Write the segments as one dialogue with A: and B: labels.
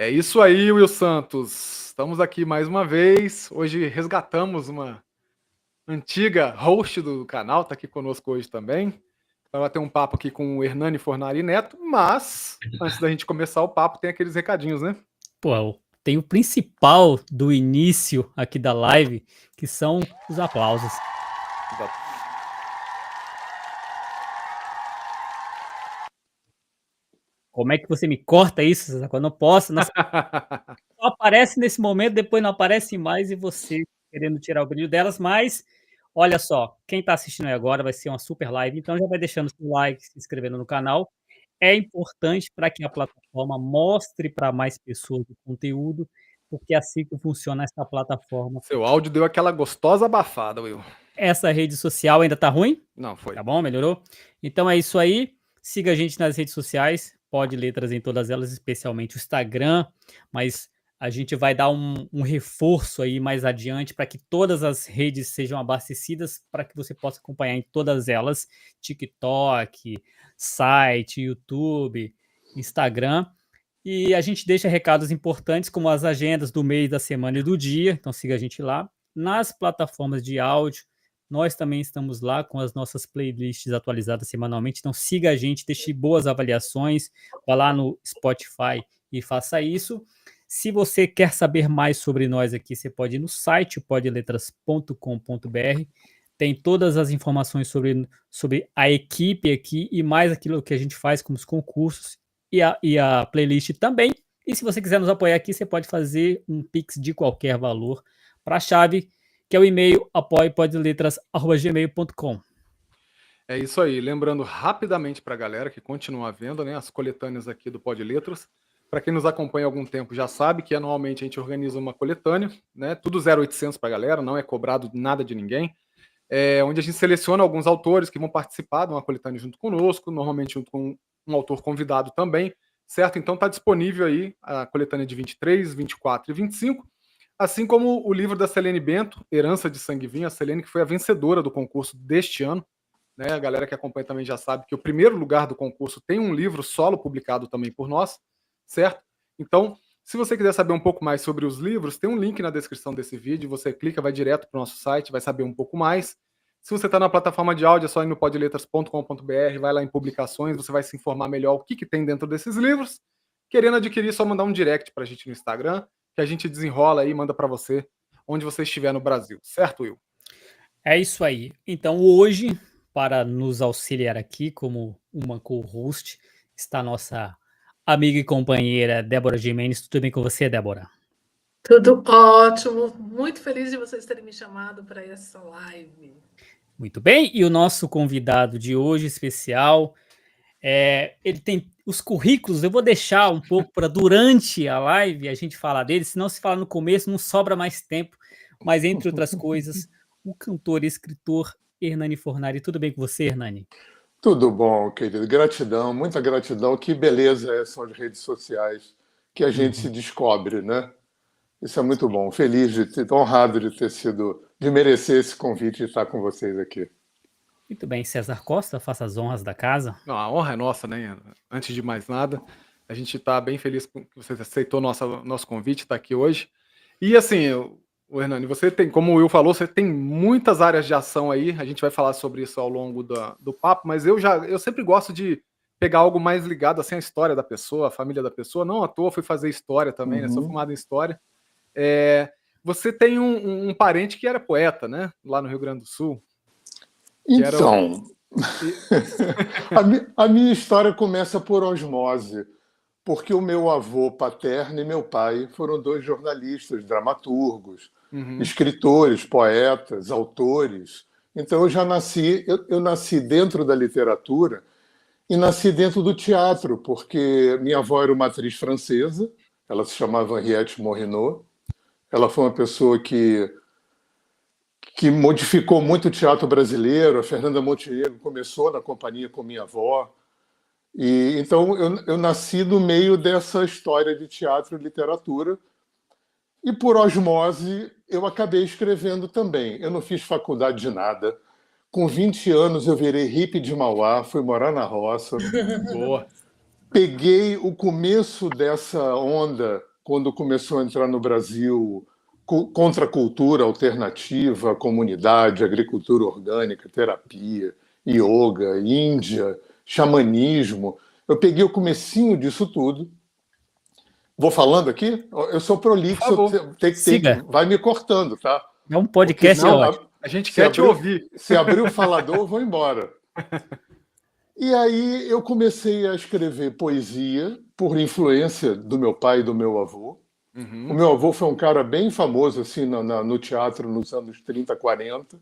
A: É isso aí, Will Santos. Estamos aqui mais uma vez. Hoje resgatamos uma antiga host do canal, está aqui conosco hoje também. Vai bater um papo aqui com o Hernani Fornari Neto, mas antes da gente começar o papo, tem aqueles recadinhos, né?
B: Pô, tem o principal do início aqui da live, que são os aplausos.
A: Exato.
B: Como é que você me corta isso, Zaco? Eu não posso. Só aparece nesse momento, depois não aparece mais e você querendo tirar o brilho delas, mas olha só, quem está assistindo aí agora vai ser uma super live, então já vai deixando seu like, se inscrevendo no canal. É importante para que a plataforma mostre para mais pessoas o conteúdo, porque é assim que funciona essa plataforma.
A: Seu áudio deu aquela gostosa abafada, Will.
B: Essa rede social ainda tá ruim?
A: Não, foi.
B: Tá bom? Melhorou? Então é isso aí. Siga a gente nas redes sociais. Pode letras em todas elas, especialmente o Instagram. Mas a gente vai dar um reforço aí mais adiante para que todas as redes sejam abastecidas para que você possa acompanhar em todas elas: TikTok, site, YouTube, Instagram. E a gente deixa recados importantes como as agendas do mês, da semana e do dia. Então siga a gente lá. Nas plataformas de áudio, nós também estamos lá com as nossas playlists atualizadas semanalmente. Então siga a gente, deixe boas avaliações, vá lá no Spotify e faça isso. Se você quer saber mais sobre nós aqui, você pode ir no site podletras.com.br. Tem todas as informações sobre a equipe aqui e mais aquilo que a gente faz como os concursos e a playlist também. E se você quiser nos apoiar aqui, você pode fazer um Pix de qualquer valor para a chave, que é o e-mail apoiepodletras@gmail.com.
A: É isso aí. Lembrando rapidamente para a galera que continua vendo, né, as coletâneas aqui do Pod Letras. Para quem nos acompanha há algum tempo já sabe que anualmente a gente organiza uma coletânea, né, tudo 0800 para a galera, não é cobrado nada de ninguém, onde a gente seleciona alguns autores que vão participar de uma coletânea junto conosco, normalmente junto com um autor convidado também, certo? Então está disponível aí a coletânea de 23, 24 e 25, assim como o livro da Selene Bento, Herança de Sangue e Vinho, a Selene que foi a vencedora do concurso deste ano, né? A galera que acompanha também já sabe que o primeiro lugar do concurso tem um livro solo publicado também por nós, certo? Então, se você quiser saber um pouco mais sobre os livros, tem um link na descrição desse vídeo, você clica, vai direto para o nosso site, vai saber um pouco mais. Se você está na plataforma de áudio, é só ir no podletras.com.br, vai lá em publicações, você vai se informar melhor o que tem dentro desses livros. Querendo adquirir, é só mandar um direct para a gente no Instagram, que a gente desenrola aí e manda para você, onde você estiver no Brasil. Certo, Will?
B: É isso aí. Então hoje, para nos auxiliar aqui como uma co-host, está a nossa amiga e companheira Débora Gimenez. Tudo bem com você, Débora?
C: Tudo ótimo, muito feliz de vocês terem me chamado para essa live.
B: Muito bem, e o nosso convidado de hoje especial, ele tem os currículos, eu vou deixar um pouco para durante a live a gente falar dele, senão se falar no começo não sobra mais tempo, mas entre outras coisas, o cantor e escritor Hernani Fornari. Tudo bem com você, Hernani?
D: Tudo bom, querido. Gratidão, muita gratidão. Que beleza são as redes sociais que a gente se descobre, né? Isso é muito bom. Feliz de ter, honrado de merecer esse convite de estar com vocês aqui.
B: Muito bem, César Costa, faça as honras da casa.
A: Não, a honra é nossa, né? Antes de mais nada, a gente está bem feliz que você aceitou nosso convite, está aqui hoje. E assim, o Hernani, você tem, como o Will falou, você tem muitas áreas de ação aí. A gente vai falar sobre isso ao longo do papo, mas eu sempre gosto de pegar algo mais ligado assim à história da pessoa, à família da pessoa. Não à toa fui fazer história também, né? Sou formado em história. Você tem um parente que era poeta, né? Lá no Rio Grande do Sul.
D: Então, a minha história começa por osmose, porque o meu avô paterno e meu pai foram dois jornalistas, dramaturgos, escritores, poetas, autores. Então eu nasci dentro da literatura e nasci dentro do teatro, porque minha avó era uma atriz francesa, ela se chamava Henriette Morinot. Ela foi uma pessoa que modificou muito o teatro brasileiro. A Fernanda Montenegro começou na companhia com minha avó. E então eu nasci no meio dessa história de teatro e literatura. E por osmose eu acabei escrevendo também. Eu não fiz faculdade de nada. Com 20 anos eu virei hippie de Mauá, fui morar na roça.
A: Boa.
D: Peguei o começo dessa onda quando começou a entrar no Brasil contracultura alternativa, comunidade, agricultura orgânica, terapia, yoga, Índia, xamanismo. Eu peguei o comecinho disso tudo. Vou falando aqui? Eu sou prolixo, vai me cortando, tá?
B: É um podcast ótimo.
A: A gente quer te ouvir.
D: Se abrir o falador, eu vou embora. E aí eu comecei a escrever poesia por influência do meu pai e do meu avô. O meu avô foi um cara bem famoso assim, no teatro nos anos 30, 40.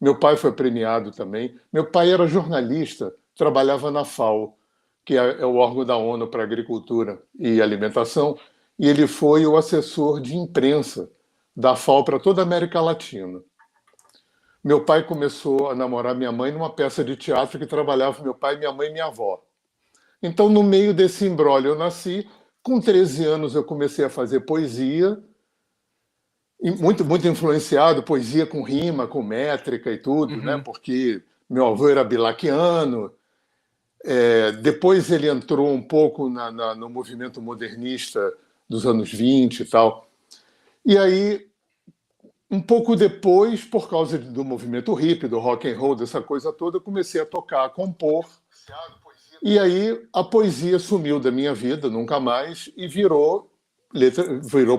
D: Meu pai foi premiado também. Meu pai era jornalista, trabalhava na FAO, que é o órgão da ONU para Agricultura e Alimentação, e ele foi o assessor de imprensa da FAO para toda a América Latina. Meu pai começou a namorar minha mãe numa peça de teatro que trabalhava meu pai, minha mãe e minha avó. Então, no meio desse imbróglio, eu nasci. Com 13 anos, eu comecei a fazer poesia, muito, muito influenciado, poesia com rima, com métrica e tudo, né? Porque meu avô era bilaquiano. Depois ele entrou um pouco no movimento modernista dos anos 20 e tal. E aí, um pouco depois, por causa do movimento hippie, do rock and roll, dessa coisa toda, eu comecei a tocar, a compor. E aí a poesia sumiu da minha vida, nunca mais, e virou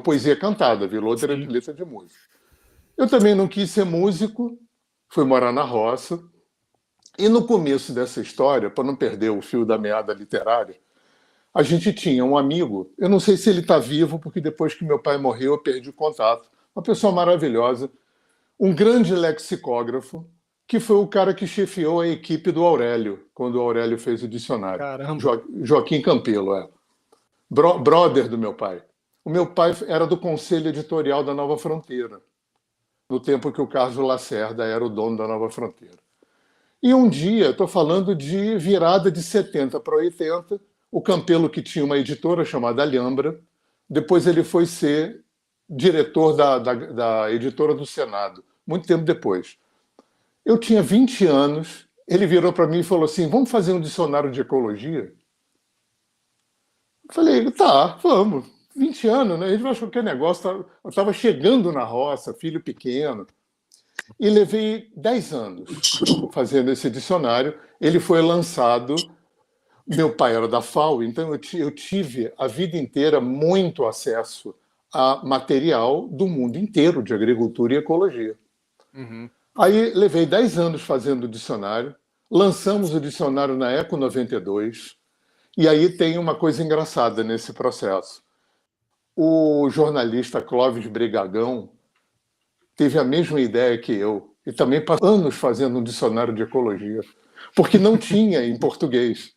D: poesia cantada, virou letra de música. Eu também não quis ser músico, fui morar na roça. E no começo dessa história, para não perder o fio da meada literária, a gente tinha um amigo, eu não sei se ele está vivo, porque depois que meu pai morreu eu perdi o contato, uma pessoa maravilhosa, um grande lexicógrafo, que foi o cara que chefiou a equipe do Aurélio, quando o Aurélio fez o dicionário.
A: Caramba.
D: Joaquim Campelo, brother do meu pai. O meu pai era do conselho editorial da Nova Fronteira, no tempo que o Carlos Lacerda era o dono da Nova Fronteira. E um dia, estou falando de virada de 70 para 80, o Campelo, que tinha uma editora chamada Alhambra, depois ele foi ser diretor da editora do Senado, muito tempo depois. Eu tinha 20 anos, ele virou para mim e falou assim, vamos fazer um dicionário de ecologia? Eu falei, tá, vamos. 20 anos, né? A gente vai achar qualquer negócio. Eu estava chegando na roça, filho pequeno, e levei 10 anos fazendo esse dicionário. Ele foi lançado, meu pai era da FAO, então eu tive a vida inteira muito acesso a material do mundo inteiro de agricultura e ecologia. Aí levei 10 anos fazendo o dicionário, lançamos o dicionário na Eco 92, e aí tem uma coisa engraçada nesse processo. O jornalista Clóvis Brigagão teve a mesma ideia que eu, e também passou anos fazendo um dicionário de ecologia, porque não tinha em português.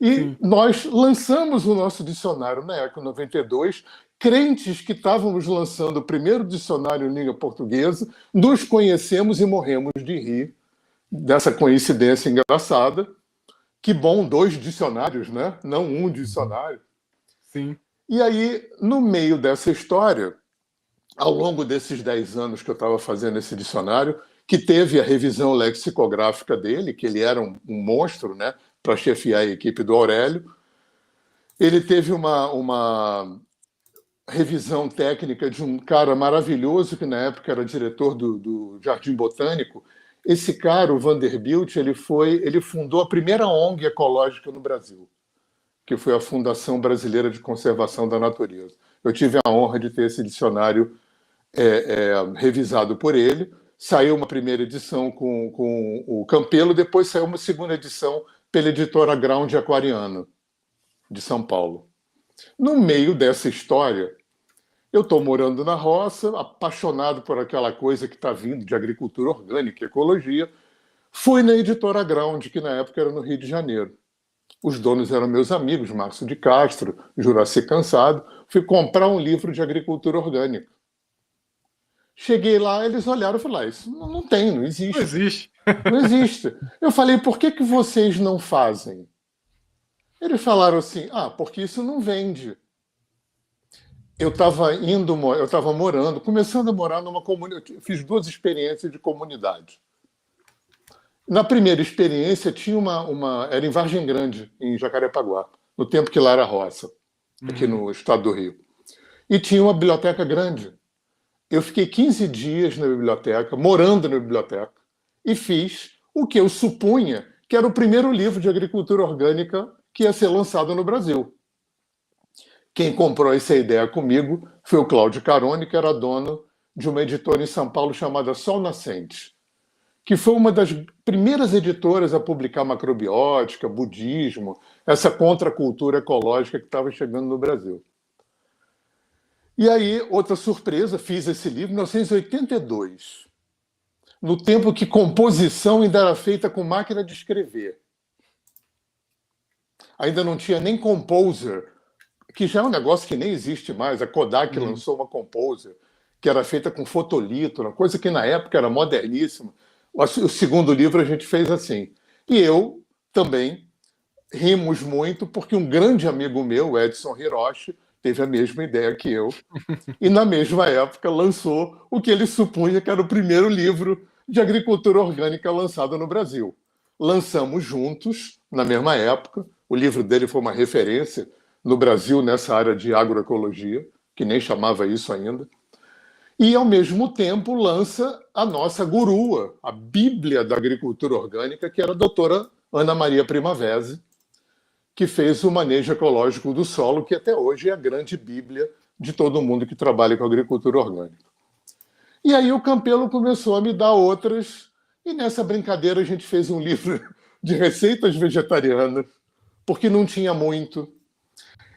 D: E nós lançamos o nosso dicionário na Eco 92, crentes que estávamos lançando o primeiro dicionário em língua portuguesa, nos conhecemos e morremos de rir dessa coincidência engraçada. Que bom, 2 dicionários, né? Não um dicionário.
A: Sim.
D: E aí, no meio dessa história, ao longo desses 10 anos que eu estava fazendo esse dicionário, que teve a revisão lexicográfica dele, que ele era um monstro, né? Para chefiar a equipe do Aurélio, ele teve uma revisão técnica de um cara maravilhoso que na época era diretor do Jardim Botânico. Esse cara, o Vanderbilt, ele fundou a primeira ONG ecológica no Brasil, que foi a Fundação Brasileira de Conservação da Natureza. Eu tive a honra de ter esse dicionário revisado por ele. Saiu uma primeira edição com o Campelo, depois saiu uma segunda edição pela editora Ground Aquariana, de São Paulo. No meio dessa história, eu estou morando na roça, apaixonado por aquela coisa que está vindo de agricultura orgânica e ecologia. Fui na editora Ground, que na época era no Rio de Janeiro. Os donos eram meus amigos, Márcio de Castro, Juraci Cansado. Fui comprar um livro de agricultura orgânica. Cheguei lá, eles olharam e falaram, isso não tem, não existe.
A: Não existe.
D: Não existe. Eu falei, por que vocês não fazem? Eles falaram assim, porque isso não vende. Eu estava morando, começando a morar numa comunidade. Fiz 2 experiências de comunidade. Na primeira experiência, tinha era em Vargem Grande, em Jacarepaguá, no tempo que lá era roça, aqui no estado do Rio. e tinha uma biblioteca grande. Eu fiquei 15 dias na biblioteca, morando na biblioteca, e fiz o que eu supunha que era o primeiro livro de agricultura orgânica que ia ser lançado no Brasil. Quem comprou essa ideia comigo foi o Cláudio Carone, que era dono de uma editora em São Paulo chamada Sol Nascente, que foi uma das primeiras editoras a publicar macrobiótica, budismo, essa contracultura ecológica que estava chegando no Brasil. E aí, outra surpresa, fiz esse livro em 1982, no tempo que composição ainda era feita com máquina de escrever. Ainda não tinha nem Composer, que já é um negócio que nem existe mais. A Kodak lançou uma Composer, que era feita com fotolito, uma coisa que na época era moderníssima. O segundo livro a gente fez assim. E eu também rimos muito, porque um grande amigo meu, Edson Hiroshi, teve a mesma ideia que eu, e na mesma época lançou o que ele supunha que era o primeiro livro de agricultura orgânica lançado no Brasil. Lançamos juntos, na mesma época. O livro dele foi uma referência no Brasil nessa área de agroecologia, que nem chamava isso ainda. E, ao mesmo tempo, lança a nossa gurua, a Bíblia da Agricultura Orgânica, que era a doutora Ana Maria Primavesi, que fez o manejo ecológico do solo, que até hoje é a grande Bíblia de todo mundo que trabalha com agricultura orgânica. E aí o Campelo começou a me dar outras, e nessa brincadeira a gente fez um livro de receitas vegetarianas, porque não tinha muito.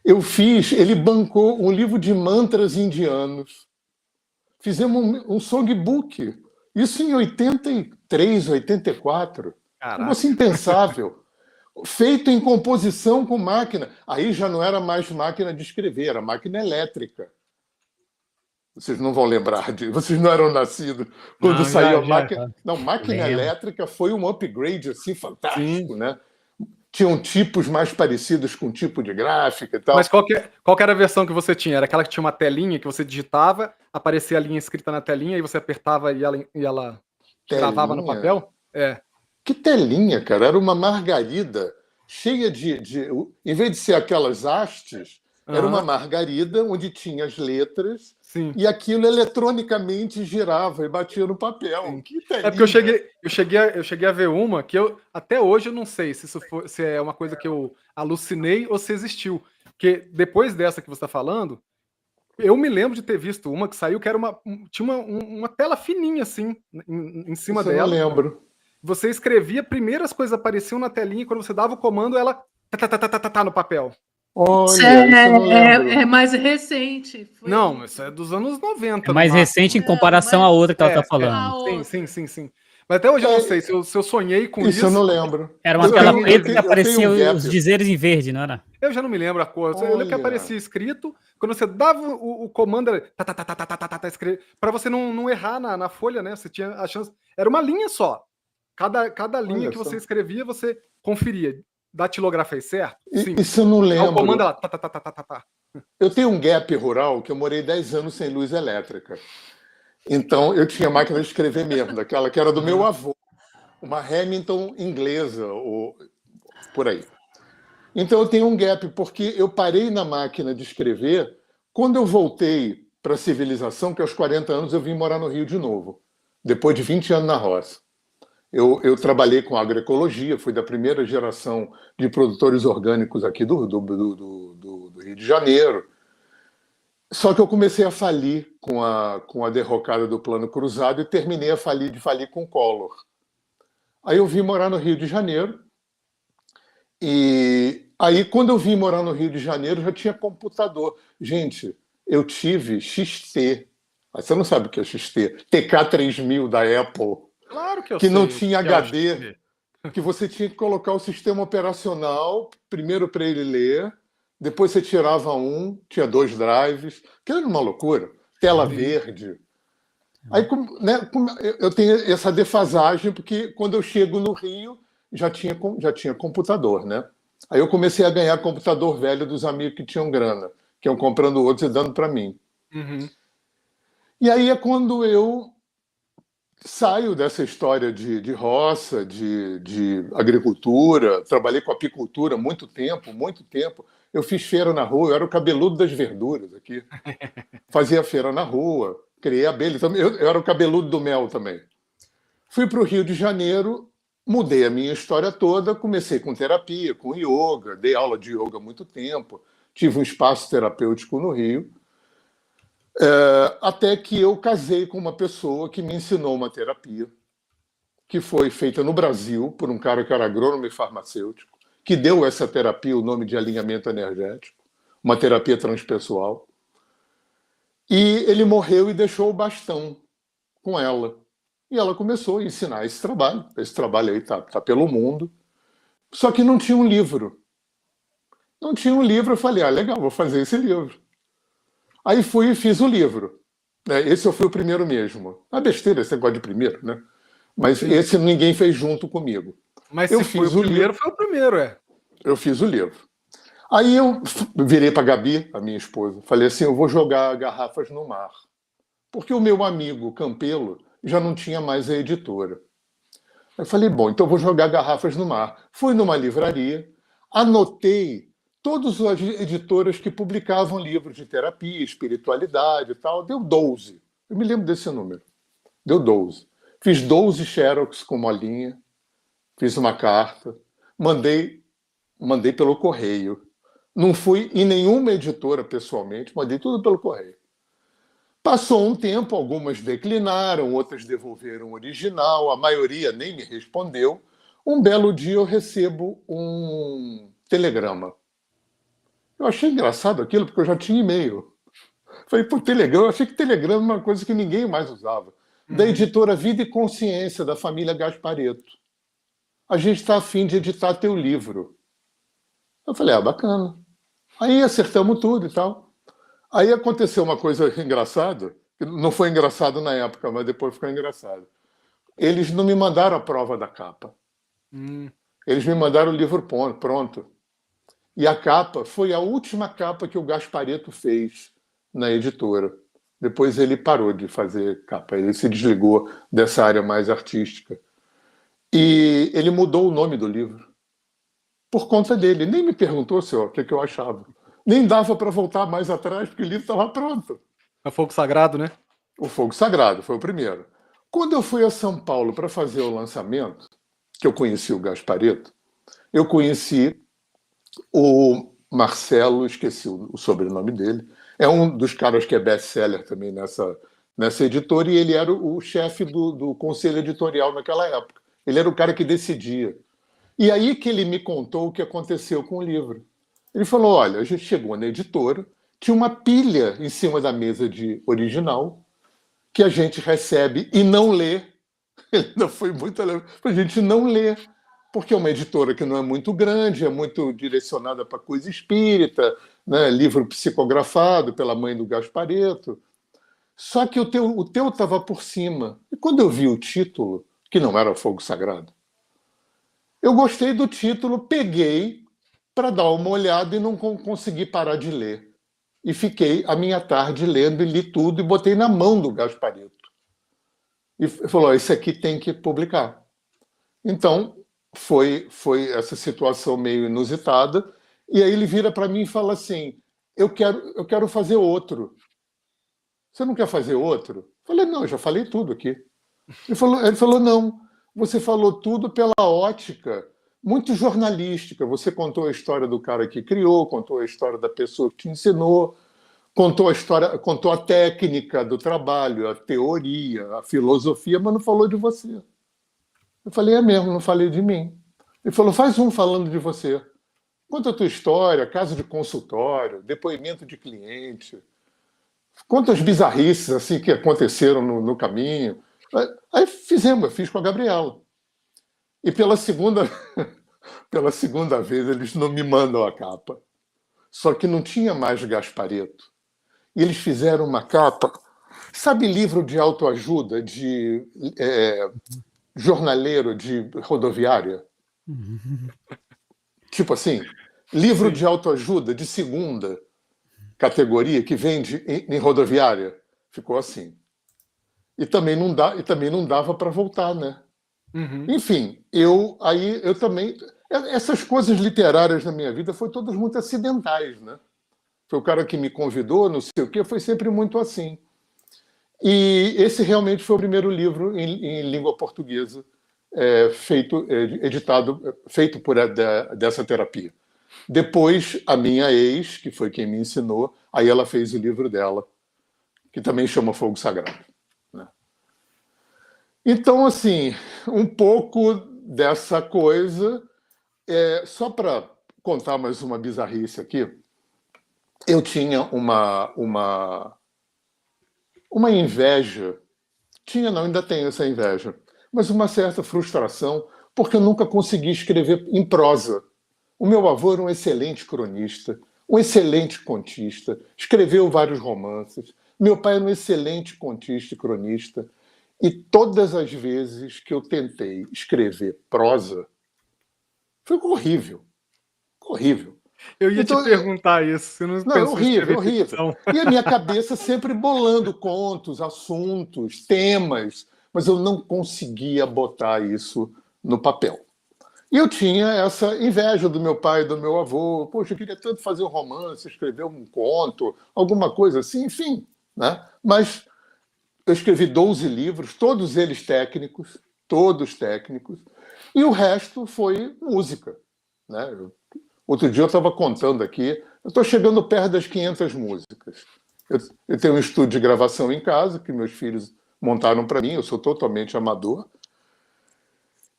D: Ele bancou um livro de mantras indianos. Fizemos um songbook, isso em 83, 84.
A: Caraca.
D: Um negócio impensável. Feito em composição com máquina. Aí já não era mais máquina de escrever, era máquina elétrica. Vocês não vão lembrar disso. Vocês não eram nascidos quando saiu a máquina. Não, máquina elétrica foi um upgrade assim fantástico, né? Tinham tipos mais parecidos com tipo de gráfica e tal.
A: Mas qual que era a versão que você tinha? Era aquela que tinha uma telinha que você digitava, aparecia a linha escrita na telinha e você apertava e ela gravava no papel? É.
D: Que telinha, cara? Era uma margarida cheia de... Em vez de ser aquelas hastes, era uma margarida onde tinha as letras.
A: Sim.
D: E aquilo eletronicamente girava e batia no papel. Que telinha.
A: É porque eu cheguei a ver uma que até hoje eu não sei se é uma coisa que eu alucinei ou se existiu. Porque depois dessa que você está falando, eu me lembro de ter visto uma que saiu que era tinha uma tela fininha assim em cima dela.
D: Eu não lembro.
A: Você escrevia, primeiro as coisas apareciam na telinha e quando você dava o comando, ela no papel.
D: Olha,
C: Isso
D: isso eu não lembro.
C: é mais recente.
A: Não, isso é dos anos 90.
B: É mais recente em comparação à outra que ela está falando.
A: Sim. Mas até hoje eu não sei se eu sonhei com isso.
D: Isso eu não lembro.
B: Era uma tela preta que aparecia os dizeres em verde, não era?
A: Eu já não me lembro a cor. Eu lembro que aparecia escrito. Quando você dava o comando, era para você não errar na folha, né? Você tinha a chance. Era uma linha só. Cada linha que você escrevia, você conferia. Datilografei certo?
D: Sim. Isso eu não lembro.
A: O comando ela
D: Eu tenho um gap rural que eu morei 10 anos sem luz elétrica. Então eu tinha máquina de escrever mesmo, daquela que era do meu avô, uma Hamilton inglesa, ou por aí. Então eu tenho um gap, porque eu parei na máquina de escrever quando eu voltei para a civilização, que aos 40 anos eu vim morar no Rio de novo, depois de 20 anos na roça. Eu trabalhei com agroecologia, fui da primeira geração de produtores orgânicos aqui do Rio de Janeiro. Só que eu comecei a falir com a derrocada do Plano Cruzado e terminei de falir com o Collor. Aí eu vim morar no Rio de Janeiro. E aí, quando eu vim morar no Rio de Janeiro, já tinha computador. Gente, eu tive XT. Você não sabe o que é XT? TK3000 da Apple.
A: Claro que eu
D: que
A: sei.
D: Não tinha HD, que você tinha que colocar o sistema operacional primeiro para ele ler, depois você tirava tinha 2 drives, que era uma loucura, tela verde. Aí, né, eu tenho essa defasagem, porque quando eu chego no Rio, já tinha computador, né? Aí eu comecei a ganhar computador velho dos amigos que tinham grana, que iam comprando outros e dando para mim.
A: Uhum.
D: E aí é quando eu saio dessa história de roça, de agricultura, trabalhei com apicultura muito tempo, muito tempo. Eu fiz feira na rua, eu era o cabeludo das verduras aqui. Fazia feira na rua, criei abelha. Eu era o cabeludo do mel também. Fui para o Rio de Janeiro, mudei a minha história toda, comecei com terapia, com yoga, dei aula de yoga há muito tempo, tive um espaço terapêutico no Rio, até que eu casei com uma pessoa que me ensinou uma terapia, que foi feita no Brasil por um cara que era agrônomo e farmacêutico, que deu essa terapia o nome de alinhamento energético, uma terapia transpessoal. E ele morreu e deixou o bastão com ela. E ela começou a ensinar esse trabalho. Esse trabalho aí tá pelo mundo. Só que não tinha um livro. Não tinha um livro. Eu falei, legal, vou fazer esse livro. Aí fui e fiz o livro. Esse eu fui o primeiro mesmo. Besteira esse negócio de primeiro, né? Mas sim, esse ninguém fez junto comigo.
A: Mas se foi o primeiro, foi o primeiro,
D: Eu fiz o livro. Aí eu virei para a Gabi, a minha esposa, falei assim, eu vou jogar garrafas no mar. Porque o meu amigo Campelo já não tinha mais a editora. Eu falei, bom, então eu vou jogar garrafas no mar. Fui numa livraria, anotei todas as editoras que publicavam livros de terapia, espiritualidade e tal. Deu 12. Eu me lembro desse número. Deu 12. Fiz 12 xerox com molinha, fiz uma carta, mandei pelo correio. Não fui em nenhuma editora pessoalmente, mandei tudo pelo correio. Passou um tempo, algumas declinaram, outras devolveram o original, a maioria nem me respondeu. Um belo dia eu recebo um telegrama. Eu achei engraçado aquilo, porque eu já tinha e-mail. Falei, por telegrama, eu achei que telegrama era uma coisa que ninguém mais usava. Da editora Vida e Consciência, da família Gasparetto. A gente está a fim de editar teu livro. Eu falei, bacana. Aí acertamos tudo e tal. Aí aconteceu uma coisa engraçada, que não foi engraçado na época, mas depois ficou engraçado. Eles não me mandaram a prova da capa. Eles me mandaram o livro pronto. E a capa foi a última capa que o Gasparetto fez na editora. Depois ele parou de fazer capa, ele se desligou dessa área mais artística. E ele mudou o nome do livro. Por conta dele. Nem me perguntou, senhor, o que eu achava. Nem dava para voltar mais atrás, porque o livro estava pronto.
A: É o Fogo Sagrado, né?
D: O Fogo Sagrado, foi o primeiro. Quando eu fui a São Paulo para fazer o lançamento, que eu conheci o Gasparetto, eu conheci o Marcelo, esqueci o sobrenome dele, é um dos caras que é best-seller também nessa editora, e ele era o chefe do conselho editorial naquela época. Ele era o cara que decidia. E aí que ele me contou o que aconteceu com o livro. Ele falou, olha, a gente chegou na editora, tinha uma pilha em cima da mesa de original que a gente recebe e não lê. Ele ainda foi muito... A gente não lê, porque é uma editora que não é muito grande, é muito direcionada para coisa espírita, né? Livro psicografado pela mãe do Gasparetto. Só que o teu estava por cima. E quando eu vi o título, que não era Fogo Sagrado, eu gostei do título, peguei para dar uma olhada e não consegui parar de ler. E fiquei a minha tarde lendo e li tudo e botei na mão do Gasparetto. E falou, isso aqui tem que publicar. Então, foi essa situação meio inusitada. E aí ele vira para mim e fala assim, eu quero fazer outro. Você não quer fazer outro? Eu falei, não, eu já falei tudo aqui. Ele falou, não, você falou tudo pela ótica muito jornalística. Você contou a história do cara que criou, contou a história da pessoa que te ensinou, contou a técnica do trabalho, a teoria, a filosofia, mas não falou de você. Eu falei, é mesmo, não falei de mim. Ele falou, faz um falando de você. Conta a tua história, caso de consultório, depoimento de cliente. Conta as bizarrices assim, que aconteceram no caminho. Aí eu fiz com a Gabriela. E pela segunda vez eles não me mandam a capa. Só que não tinha mais Gasparetto. E eles fizeram uma capa, sabe, livro de autoajuda, de jornaleiro de rodoviária? Tipo assim, livro de autoajuda de segunda categoria que vende em rodoviária. Ficou assim. E também não dava para voltar, né?
A: Uhum.
D: Enfim, eu também... Essas coisas literárias na minha vida foram todas muito acidentais, né? Foi o cara que me convidou, não sei o quê, foi sempre muito assim. E esse realmente foi o primeiro livro em língua portuguesa feito por dessa terapia. Depois, a minha ex, que foi quem me ensinou, aí ela fez o livro dela, que também chama Fogo Sagrado, né? Então, assim, um pouco dessa coisa. Só para contar mais uma bizarrice aqui, eu tinha uma inveja. Tinha, não, ainda tenho essa inveja, mas uma certa frustração, porque eu nunca consegui escrever em prosa. O meu avô era um excelente cronista, um excelente contista, escreveu vários romances. Meu pai era um excelente contista e cronista. E todas as vezes que eu tentei escrever prosa, foi horrível. Horrível.
A: Eu ia
D: Então,
A: te perguntar isso, você não
D: não, é
A: pensou em escrever
D: horrível.
A: ficção?
D: E a minha cabeça sempre bolando contos, assuntos, temas, mas eu não conseguia botar isso no papel. E eu tinha essa inveja do meu pai e do meu avô. Poxa, eu queria tanto fazer um romance, escrever um conto, alguma coisa assim, enfim, né? Mas eu escrevi 12 livros, todos eles técnicos, e o resto foi música, né? Outro dia eu estava contando aqui, eu estou chegando perto das 500 músicas. Eu tenho um estúdio de gravação em casa, que meus filhos montaram para mim, eu sou totalmente amador.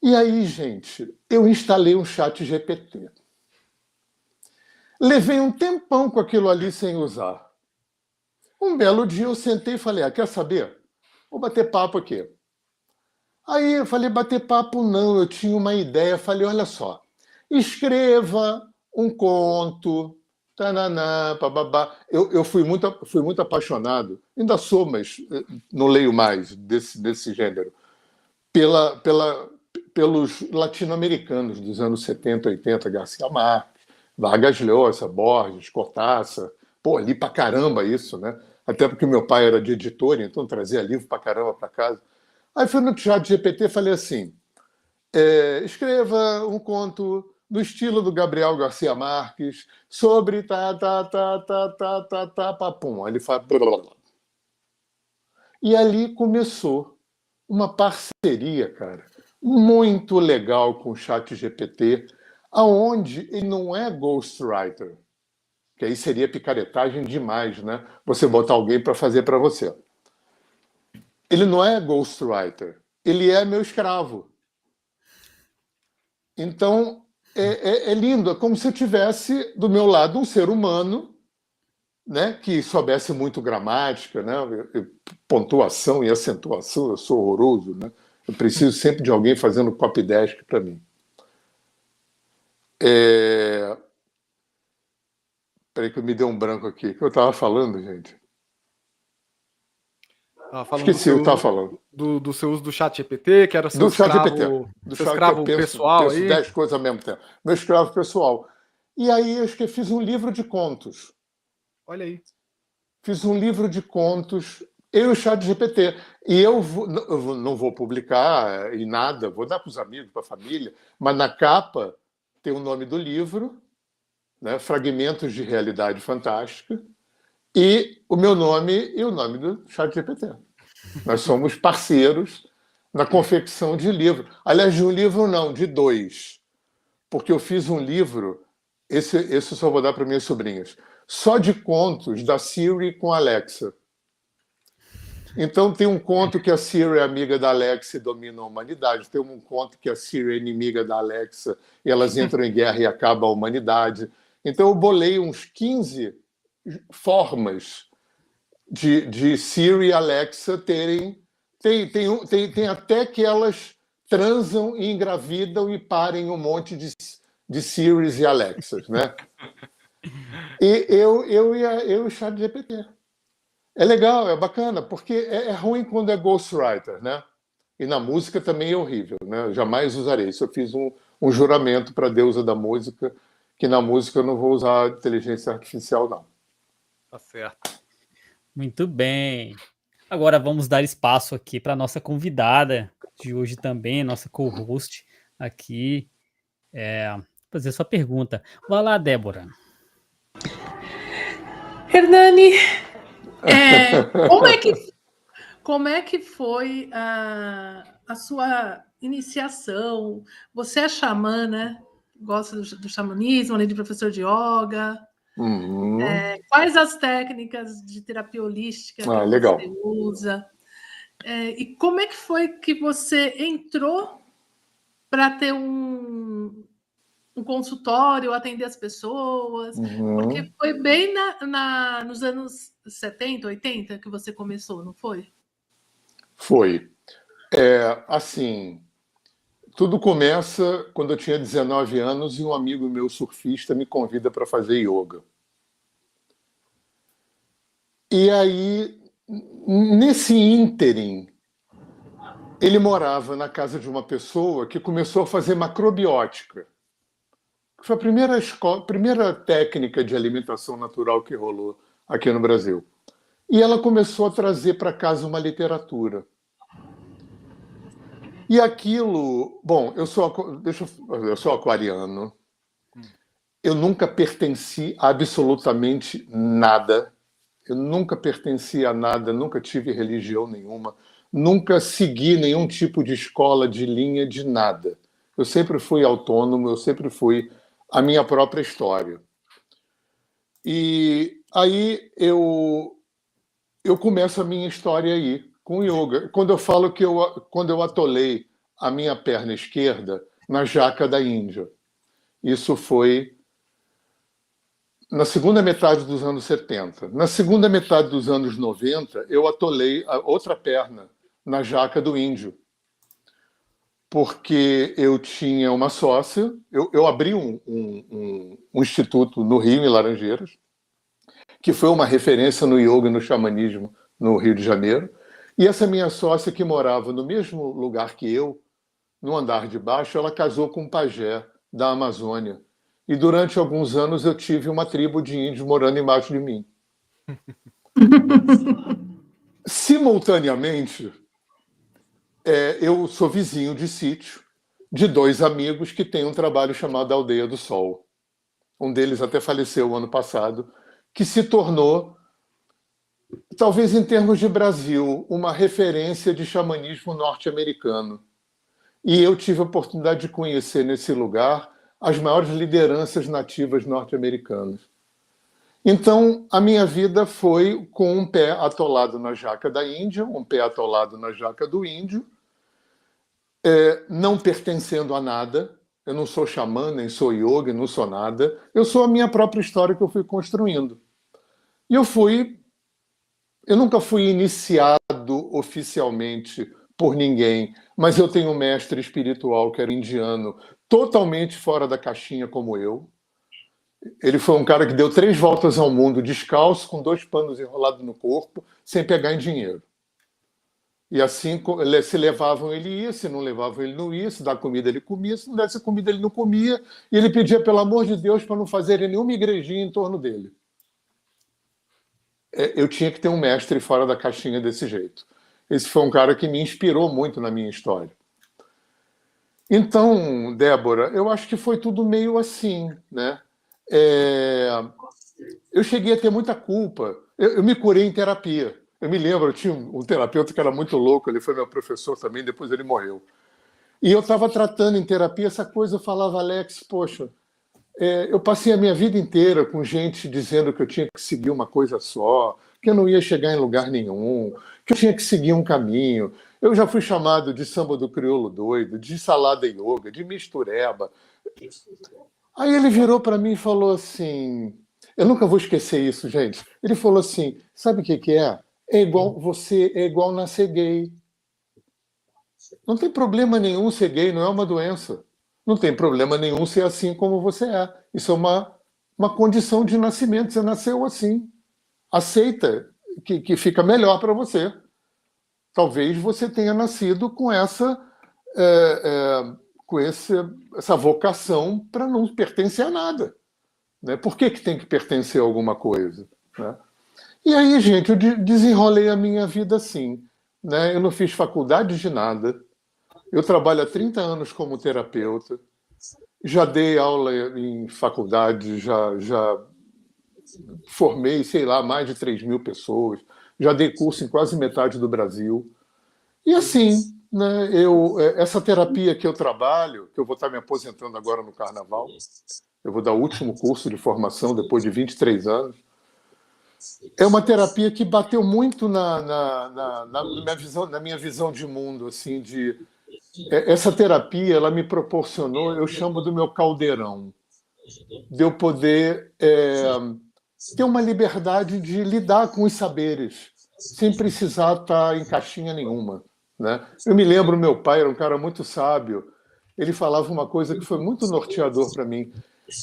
D: E aí, gente, eu instalei um chat GPT. Levei um tempão com aquilo ali sem usar. Um belo dia eu sentei e falei, quer saber? Vou bater papo aqui. Aí eu falei, bater papo não, eu tinha uma ideia. Falei, olha só, escreva um conto, tananã, bababá. Eu fui muito apaixonado, ainda sou, mas não leio mais desse gênero, pelos latino-americanos dos anos 70, 80, Garcia Marques, Vargas Llosa, Borges, Cortázar. Pô, li pra caramba isso, né? Até porque meu pai era de editor, então trazia livro pra caramba pra casa. Aí fui no chat GPT e falei assim, escreva um conto no estilo do Gabriel Garcia Marques sobre papum. Aí ele fala... E ali começou uma parceria, cara, muito legal com o chat GPT, aonde ele não é ghostwriter, que aí seria picaretagem demais, né? Você botar alguém para fazer para você. Ele não é ghostwriter, ele é meu escravo. Então, é lindo, é como se eu tivesse do meu lado um ser humano, né, que soubesse muito gramática, né, pontuação e acentuação, eu sou horroroso, né? Eu preciso sempre de alguém fazendo copydesk para mim. Peraí que me deu um branco aqui. O que eu estava falando, gente? Esqueci o que eu estava falando.
A: Do seu uso do chat GPT, que era seu
D: Do chat
A: escravo,
D: GPT. Do
A: seu
D: chat
A: escravo
D: que eu
A: pessoal
D: penso
A: aí.
D: 10 coisas ao mesmo tempo. Meu escravo pessoal. E aí eu fiz um livro de contos.
A: Olha aí.
D: Fiz um livro de contos, eu e o chat GPT. E eu não vou publicar em nada, vou dar para os amigos, para a família, mas na capa tem o nome do livro, né, Fragmentos de Realidade Fantástica, e o meu nome e o nome do chat GPT. Nós somos parceiros na confecção de livro. Aliás, de um livro não, de 2. Porque eu fiz um livro, esse eu só vou dar para minhas sobrinhas, só de contos da Siri com a Alexa. Então tem um conto que a Siri é amiga da Alexa e domina a humanidade. Tem um conto que a Siri é inimiga da Alexa e elas entram em guerra e acabam a humanidade. Então eu bolei uns 15 formas de Siri e Alexa terem... Tem até que elas transam e engravidam e parem um monte de Siris e Alexas, né? E eu e o chat GPT. É legal, é bacana, porque é ruim quando é ghostwriter, né? E na música também é horrível, né? Eu jamais usarei isso. Eu fiz um juramento para a deusa da música, que na música eu não vou usar inteligência artificial, não.
A: Tá certo.
B: Muito bem. Agora vamos dar espaço aqui para nossa convidada de hoje também, nossa co-host aqui, fazer sua pergunta. Vai lá, Débora.
C: Hernani, como é que foi a sua iniciação? Você é xamã, né? Gosta do xamanismo, além de professor de yoga.
D: Uhum.
C: Quais as técnicas de terapia holística que
D: legal.
C: você usa? E como é que foi que você entrou para ter um consultório, atender as pessoas? Porque foi bem nos anos 70, 80 que você começou, não foi?
D: Foi. Assim, tudo começa quando eu tinha 19 anos e um amigo meu surfista me convida para fazer yoga. E aí, nesse ínterim, ele morava na casa de uma pessoa que começou a fazer macrobiótica. Foi a primeira técnica de alimentação natural que rolou aqui no Brasil. E ela começou a trazer para casa uma literatura. E aquilo... Bom, eu sou aquariano. Eu nunca pertenci a absolutamente nada. Eu nunca pertenci a nada, nunca tive religião nenhuma, nunca segui nenhum tipo de escola, de linha, de nada. Eu sempre fui autônomo, eu sempre fui a minha própria história. E aí eu começo a minha história aí, com yoga. Quando eu falo que quando eu atolei a minha perna esquerda na jaca da Índia, isso foi na segunda metade dos anos 70. Na segunda metade dos anos 90, eu atolei a outra perna na jaca do Índio. Porque eu tinha uma sócia, eu abri um instituto no Rio, em Laranjeiras, que foi uma referência no yoga e no xamanismo no Rio de Janeiro. E essa minha sócia, que morava no mesmo lugar que eu, no andar de baixo, ela casou com um pajé da Amazônia. E durante alguns anos eu tive uma tribo de índios morando embaixo de mim. Simultaneamente, eu sou vizinho de sítio de dois amigos que têm um trabalho chamado Aldeia do Sol. Um deles até faleceu ano passado, que se tornou, talvez em termos de Brasil, uma referência de xamanismo norte-americano. E eu tive a oportunidade de conhecer nesse lugar as maiores lideranças nativas norte-americanas. Então, a minha vida foi com um pé atolado na jaca da Índia, um pé atolado na jaca do Índio, não pertencendo a nada. Eu não sou xamã, nem sou yoga, não sou nada. Eu sou a minha própria história que eu fui construindo. E eu nunca fui iniciado oficialmente por ninguém, mas eu tenho um mestre espiritual que era indiano, totalmente fora da caixinha como eu. Ele foi um cara que deu 3 voltas ao mundo descalço, com 2 panos enrolados no corpo, sem pegar em dinheiro. E assim, se levavam, ele ia, se não levavam, ele não ia, se dá comida, ele comia, se não desse comida, ele não comia, e ele pedia, pelo amor de Deus, para não fazerem nenhuma igrejinha em torno dele. Eu tinha que ter um mestre fora da caixinha desse jeito. Esse foi um cara que me inspirou muito na minha história. Então, Débora, eu acho que foi tudo meio assim, né? Eu cheguei a ter muita culpa. Eu me curei em terapia. Eu me lembro, eu tinha um terapeuta que era muito louco, ele foi meu professor também, depois ele morreu. E eu estava tratando em terapia essa coisa, eu falava, Alex, poxa, eu passei a minha vida inteira com gente dizendo que eu tinha que seguir uma coisa só, que eu não ia chegar em lugar nenhum, que eu tinha que seguir um caminho. Eu já fui chamado de samba do crioulo doido, de salada yoga, de mistureba. Aí ele virou para mim e falou assim, eu nunca vou esquecer isso, gente. Ele falou assim, sabe o que é? É igual nascer gay. Não tem problema nenhum ser gay, não é uma doença. Não tem problema nenhum ser assim como você é. Isso é uma condição de nascimento, você nasceu assim. Aceita que fica melhor para você. Talvez você tenha nascido com essa vocação para não pertencer a nada. Né? Por que tem que pertencer a alguma coisa? Né? E aí, gente, eu desenrolei a minha vida assim, né? Eu não fiz faculdade de nada. Eu trabalho há 30 anos como terapeuta. Já dei aula em faculdade, já formei, sei lá, mais de 3.000 pessoas. Já dei curso em quase metade do Brasil. E assim, né, essa terapia que eu trabalho, que eu vou estar me aposentando agora no Carnaval, eu vou dar o último curso de formação depois de 23 anos, é uma terapia que bateu muito na minha visão de mundo, assim, essa terapia, ela me proporcionou, eu chamo do meu caldeirão, de eu poder ter uma liberdade de lidar com os saberes, sem precisar estar em caixinha nenhuma, né? Eu me lembro, meu pai era um cara muito sábio, ele falava uma coisa que foi muito norteador para mim.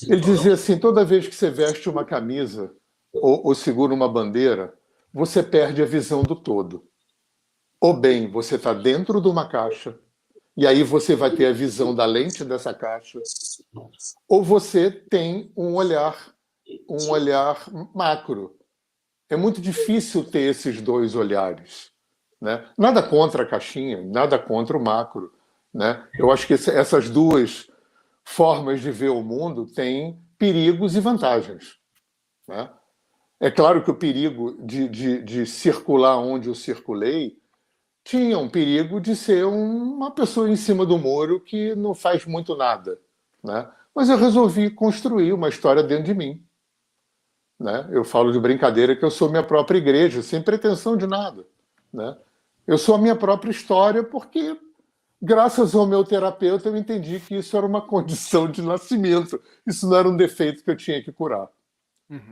D: Ele dizia assim, toda vez que você veste uma camisa ou segura uma bandeira, você perde a visão do todo. Ou bem, você está dentro de uma caixa, e aí você vai ter a visão da lente dessa caixa, ou você tem um olhar macro. É muito difícil ter esses dois olhares, né? Nada contra a caixinha, nada contra o macro, né? Eu acho que essas duas formas de ver o mundo têm perigos e vantagens, né? É claro que o perigo de circular onde eu circulei tinha um perigo de ser uma pessoa em cima do muro que não faz muito nada, né? Mas eu resolvi construir uma história dentro de mim, né? Eu falo de brincadeira que eu sou minha própria igreja, sem pretensão de nada, né? Eu sou a minha própria história porque, graças ao meu terapeuta, eu entendi que isso era uma condição de nascimento, isso não era um defeito que eu tinha que curar.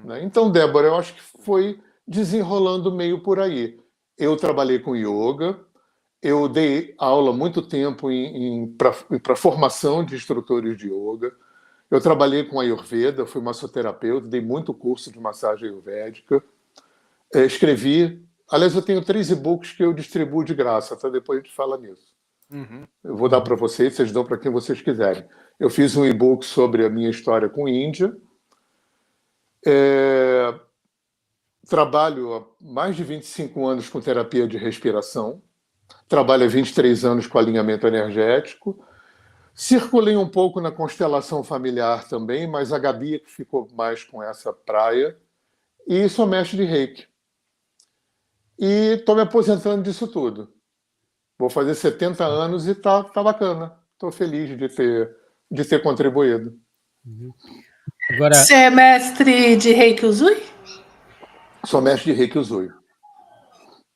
D: Né? Então, Débora, eu acho que foi desenrolando meio por aí. Eu trabalhei com yoga, eu dei aula muito tempo para formação de instrutores de yoga, eu trabalhei com Ayurveda, fui massoterapeuta, dei muito curso de massagem ayurvédica, escrevi. Aliás, eu tenho 3 e-books que eu distribuo de graça, tá? Depois a gente fala nisso. Eu vou dar para vocês, vocês dão para quem vocês quiserem. Eu fiz um e-book sobre a minha história com Índia. Trabalho há mais de 25 anos com terapia de respiração. Trabalho há 23 anos com alinhamento energético. Circulei um pouco na constelação familiar também, mas a Gabi é que ficou mais com essa praia. E sou mestre de Reiki. E estou me aposentando disso tudo. Vou fazer 70 anos e tá bacana. Estou feliz de ter contribuído.
B: Agora,
C: Você é mestre de Reiki Usui?
D: Sou mestre de Reiki Usui.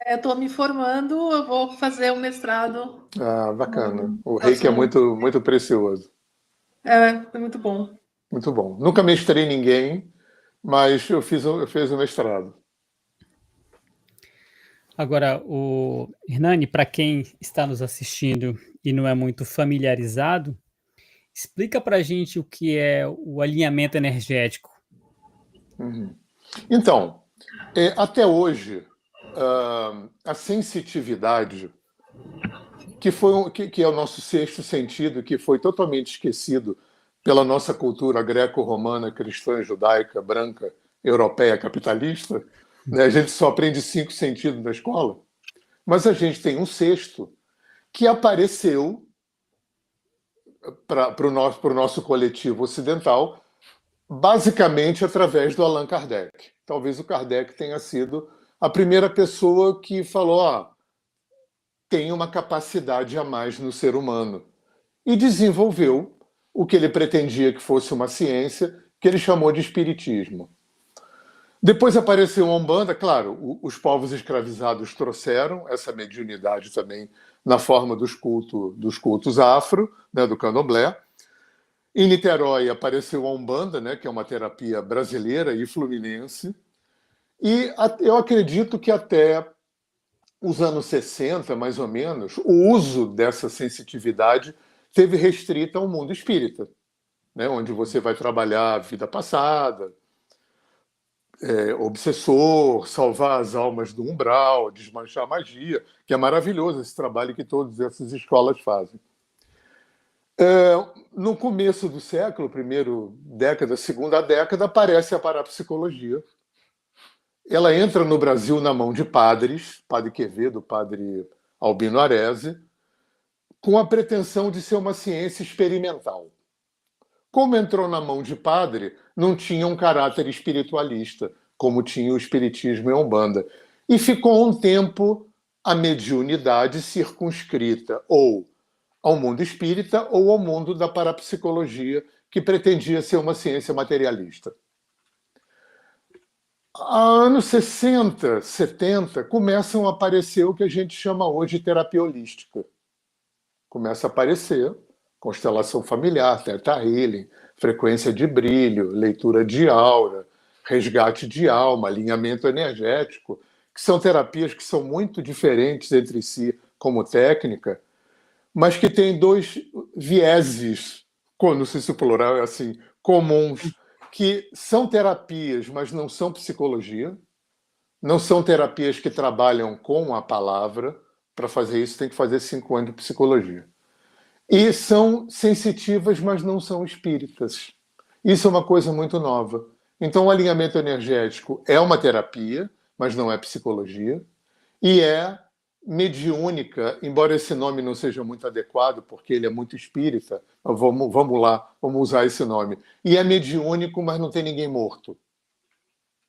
C: Eu estou me formando, eu vou fazer um mestrado.
D: Ah, bacana. O Reiki é muito, muito precioso.
C: É muito bom.
D: Muito bom. Nunca mestrei ninguém, mas eu fiz o mestrado.
B: agora, o Hernani, para quem está nos assistindo e não é muito familiarizado, explica para a gente o que é o alinhamento energético.
D: Então, até hoje, a sensitividade, que é o nosso sexto sentido, que foi totalmente esquecido pela nossa cultura greco-romana, cristã, judaica, branca, europeia, capitalista, né? A gente só aprende 5 sentidos na escola, mas a gente tem um sexto que apareceu para o nosso coletivo ocidental, basicamente através do Allan Kardec. Talvez o Kardec tenha sido a primeira pessoa que falou: tem uma capacidade a mais no ser humano. E desenvolveu o que ele pretendia que fosse uma ciência, que ele chamou de espiritismo. Depois apareceu a Umbanda, claro, os povos escravizados trouxeram essa mediunidade também na forma dos cultos afro, né, do candomblé. Em Niterói apareceu a Umbanda, né, que é uma terapia brasileira e fluminense. E eu acredito que até os anos 60, mais ou menos, o uso dessa sensitividade teve restrita ao mundo espírita, né, onde você vai trabalhar a vida passada, obsessor, salvar as almas do umbral, desmanchar a magia, que é maravilhoso esse trabalho que todas essas escolas fazem. No começo do século, primeira década, segunda década, aparece a parapsicologia. ela entra no Brasil na mão de padres, Padre Quevedo, Padre Albino Arese, com a pretensão de ser uma ciência experimental. Como entrou na mão de padre, não tinha um caráter espiritualista, como tinha o espiritismo e a Umbanda. E ficou um tempo a mediunidade circunscrita ou ao mundo espírita ou ao mundo da parapsicologia, que pretendia ser uma ciência materialista. Anos 60, 70, começam a aparecer o que a gente chama hoje de terapia holística. Começa a aparecer constelação familiar, Theta Healing, frequência de brilho, leitura de aura, resgate de alma, alinhamento energético, que são terapias que são muito diferentes entre si como técnica, mas que têm dois vieses, não sei se o plural é assim, comuns, que são terapias, mas não são psicologia, não são terapias que trabalham com a palavra. Para fazer isso tem que fazer 5 anos de psicologia. E são sensitivas, mas não são espíritas. Isso é uma coisa muito nova. Então, o alinhamento energético é uma terapia, mas não é psicologia, e é mediúnica, embora esse nome não seja muito adequado, porque ele é muito espírita, vamos lá, vamos usar esse nome. E é mediúnico, mas não tem ninguém morto,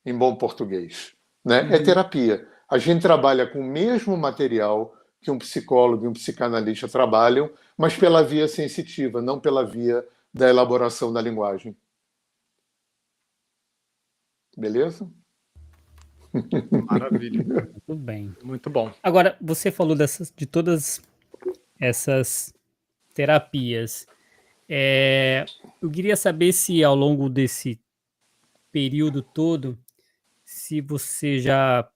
D: em bom português. Né? É terapia. A gente trabalha com o mesmo material que um psicólogo e um psicanalista trabalham, mas pela via sensitiva, não pela via da elaboração da linguagem. Beleza?
A: Maravilha.
B: Muito bem.
A: Muito bom.
B: Agora, você falou de todas essas terapias. Eu queria saber se ao longo desse período todo, se você já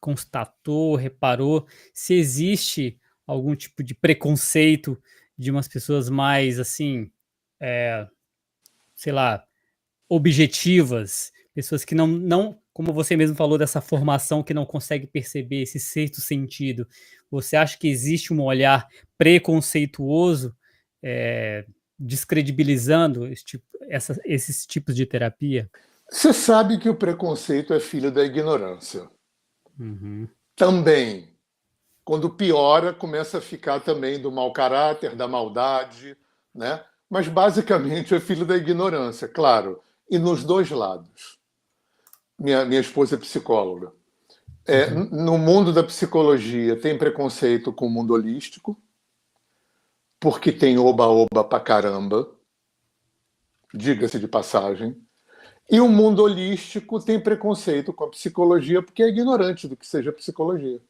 B: constatou, reparou, se existe algum tipo de preconceito de umas pessoas mais, assim, sei lá, objetivas, pessoas que não, como você mesmo falou, dessa formação que não consegue perceber esse sexto sentido. Você acha que existe um olhar preconceituoso, descredibilizando esses tipos de terapia?
D: Você sabe que o preconceito é filho da ignorância.
B: Uhum.
D: Também, quando piora, começa a ficar também do mau caráter, da maldade, né? Mas basicamente é filho da ignorância, claro. E nos dois lados. Minha esposa é psicóloga. No mundo da psicologia tem preconceito com o mundo holístico, porque tem oba-oba pra caramba, diga-se de passagem. E o mundo holístico tem preconceito com a psicologia porque é ignorante do que seja psicologia.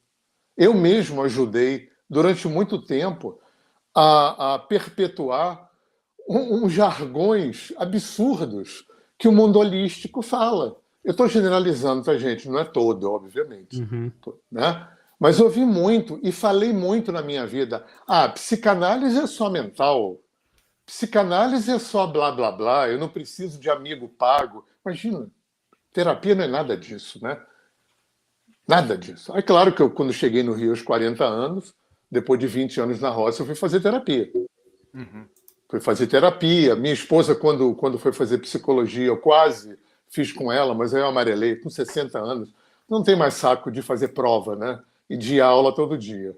D: Eu mesmo ajudei, durante muito tempo, a perpetuar uns jargões absurdos que o mundo holístico fala. Eu estou generalizando, tá, gente? Não é todo, obviamente.
B: Uhum.
D: Né? Mas ouvi muito e falei muito na minha vida. Psicanálise é só mental. Psicanálise é só blá, blá, blá. Eu não preciso de amigo pago. Imagina, terapia não é nada disso, né? Nada disso. É claro que eu, quando cheguei no Rio aos 40 anos, depois de 20 anos na roça, eu fui fazer terapia.
A: Uhum.
D: Fui fazer terapia. Minha esposa, quando foi fazer psicologia, eu quase fiz com ela, mas aí eu amarelei. Com 60 anos, não tem mais saco de fazer prova, né? E de aula todo dia.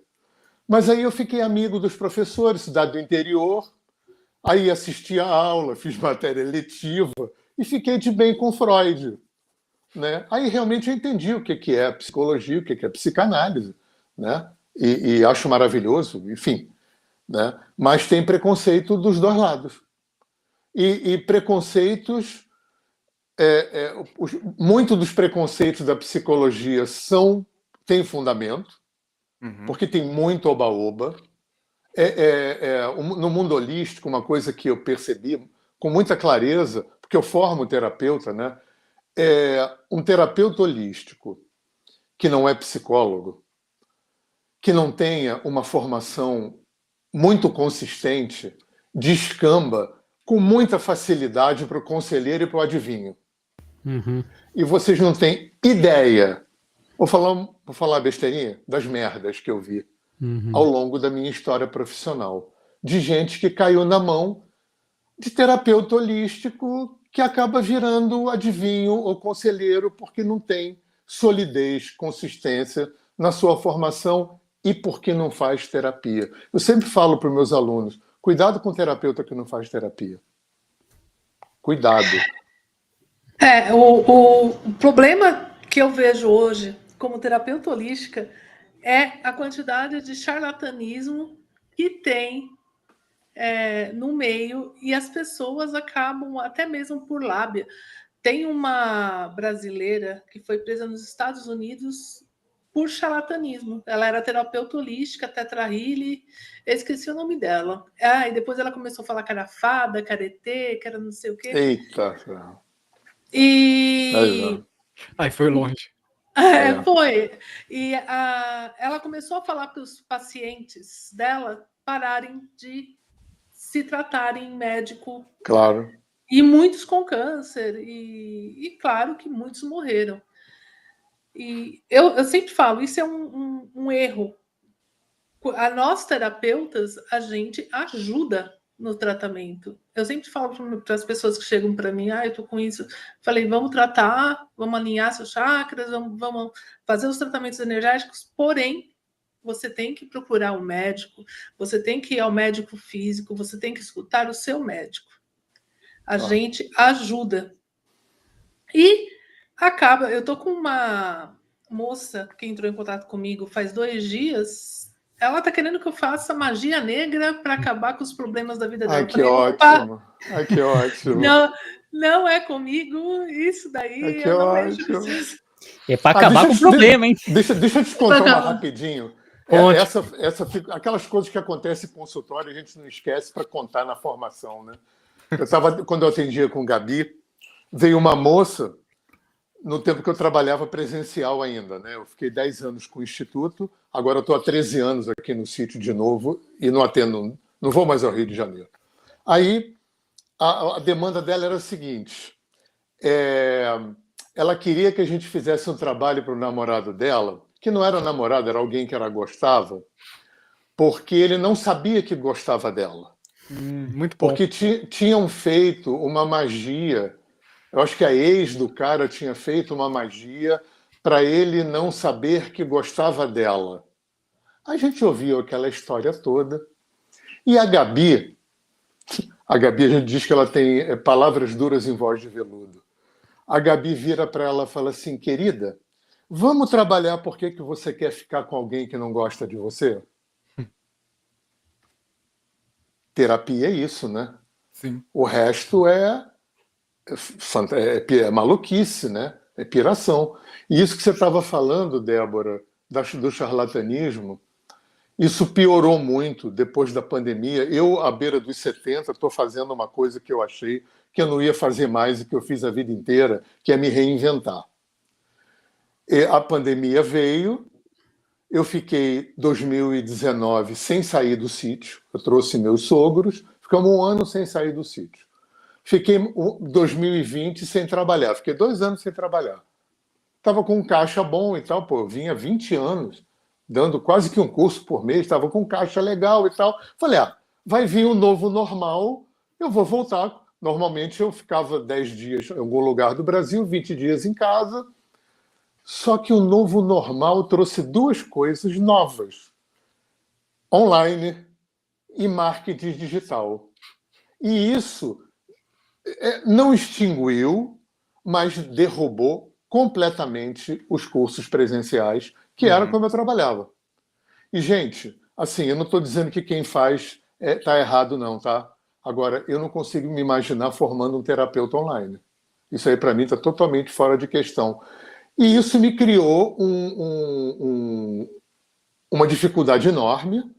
D: Mas aí eu fiquei amigo dos professores, cidade do interior. Aí assisti a aula, fiz matéria letiva e fiquei de bem com Freud. Né? Aí realmente eu entendi o que é psicologia, o que é psicanálise. Né? E acho maravilhoso, enfim. Né? Mas tem preconceito dos dois lados. E preconceitos... muito dos preconceitos da psicologia têm fundamento, porque tem muito oba-oba. No mundo holístico, uma coisa que eu percebi com muita clareza, porque eu formo terapeuta, né? Um terapeuta holístico que não é psicólogo, que não tenha uma formação muito consistente, descamba com muita facilidade para o conselheiro e para o adivinho.
B: Uhum.
D: E vocês não têm ideia, vou falar besteirinha, das merdas que eu vi ao longo da minha história profissional, de gente que caiu na mão de terapeuta holístico que acaba virando adivinho ou conselheiro porque não tem solidez, consistência na sua formação e por que não faz terapia. Eu sempre falo para os meus alunos, cuidado com o terapeuta que não faz terapia. Cuidado.
C: O problema que eu vejo hoje como terapeuta holística é a quantidade de charlatanismo que tem no meio, e as pessoas acabam, até mesmo por lábia. Tem uma brasileira que foi presa nos Estados Unidos por charlatanismo. Ela era terapeuta holística, Tetra Healy, eu esqueci o nome dela. E depois ela começou a falar que era fada, que era ET, que era não sei o quê.
D: Eita!
A: Aí foi longe.
C: Foi. E ela começou a falar para os pacientes dela pararem de se tratarem em médico.
D: Claro.
C: E muitos com câncer. E claro que muitos morreram. E eu sempre falo, isso é um erro. A nós, terapeutas, a gente ajuda no tratamento. Eu sempre falo para as pessoas que chegam para mim, eu tô com isso. Falei, vamos tratar, vamos alinhar seus chakras, vamos fazer os tratamentos energéticos, porém, você tem que procurar um médico, você tem que ir ao médico físico, você tem que escutar o seu médico. A gente ajuda. E acaba, eu tô com uma moça que entrou em contato comigo faz 2 dias. Ela tá querendo que eu faça magia negra para acabar com os problemas da vida dela.
D: Que ótimo. Que ótimo.
C: Não é comigo, isso daí
D: que
C: eu não
D: ótimo.
B: É para acabar com o problema, hein?
D: Deixa eu te contar uma rapidinho. Aquelas coisas que acontecem em consultório, a gente não esquece para contar na formação, né? Quando eu atendia com Gabi, veio uma moça, no tempo que eu trabalhava presencial ainda, né? Eu fiquei 10 anos com o Instituto, agora eu estou há 13 anos aqui no sítio de novo e não atendo, não vou mais ao Rio de Janeiro. Aí, a demanda dela era a seguinte, ela queria que a gente fizesse um trabalho para o namorado dela, que não era namorado, era alguém que ela gostava, porque ele não sabia que gostava dela.
A: Muito bom.
D: Porque tinham feito uma magia, eu acho que a ex do cara tinha feito uma magia para ele não saber que gostava dela. A gente ouviu aquela história toda. E a Gabi, a gente diz que ela tem palavras duras em voz de veludo. A Gabi vira para ela e fala assim, querida, vamos trabalhar por que você quer ficar com alguém que não gosta de você? Terapia é isso, né?
A: Sim.
D: O resto é maluquice, né? É piração. E isso que você estava falando, Débora, do charlatanismo, isso piorou muito depois da pandemia. Eu, à beira dos 70, estou fazendo uma coisa que eu achei que eu não ia fazer mais e que eu fiz a vida inteira, que é me reinventar. E a pandemia veio, eu fiquei 2019 sem sair do sítio, eu trouxe meus sogros, ficamos 1 ano sem sair do sítio. Fiquei 2020 sem trabalhar, fiquei 2 anos sem trabalhar. Estava com um caixa bom e tal, eu vinha 20 anos, dando quase que um curso por mês, estava com um caixa legal e tal. Falei, vai vir um novo normal, eu vou voltar. Normalmente eu ficava 10 dias em algum lugar do Brasil, 20 dias em casa. Só que o novo normal trouxe 2 coisas novas. Online e marketing digital. E isso não extinguiu, mas derrubou completamente os cursos presenciais, que era como eu trabalhava. E, gente, assim, eu não estou dizendo que quem faz está errado, não, tá? Agora, eu não consigo me imaginar formando um terapeuta online. Isso aí, para mim, está totalmente fora de questão. E isso me criou uma dificuldade enorme,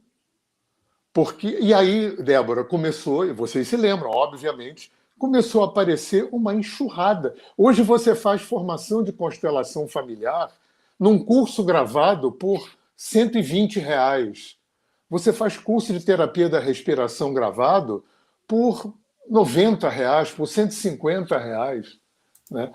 D: e aí, Débora, começou, e vocês se lembram, obviamente, começou a aparecer uma enxurrada. Hoje você faz formação de constelação familiar num curso gravado por R$120. Você faz curso de terapia da respiração gravado por R$90, por R$150. Né?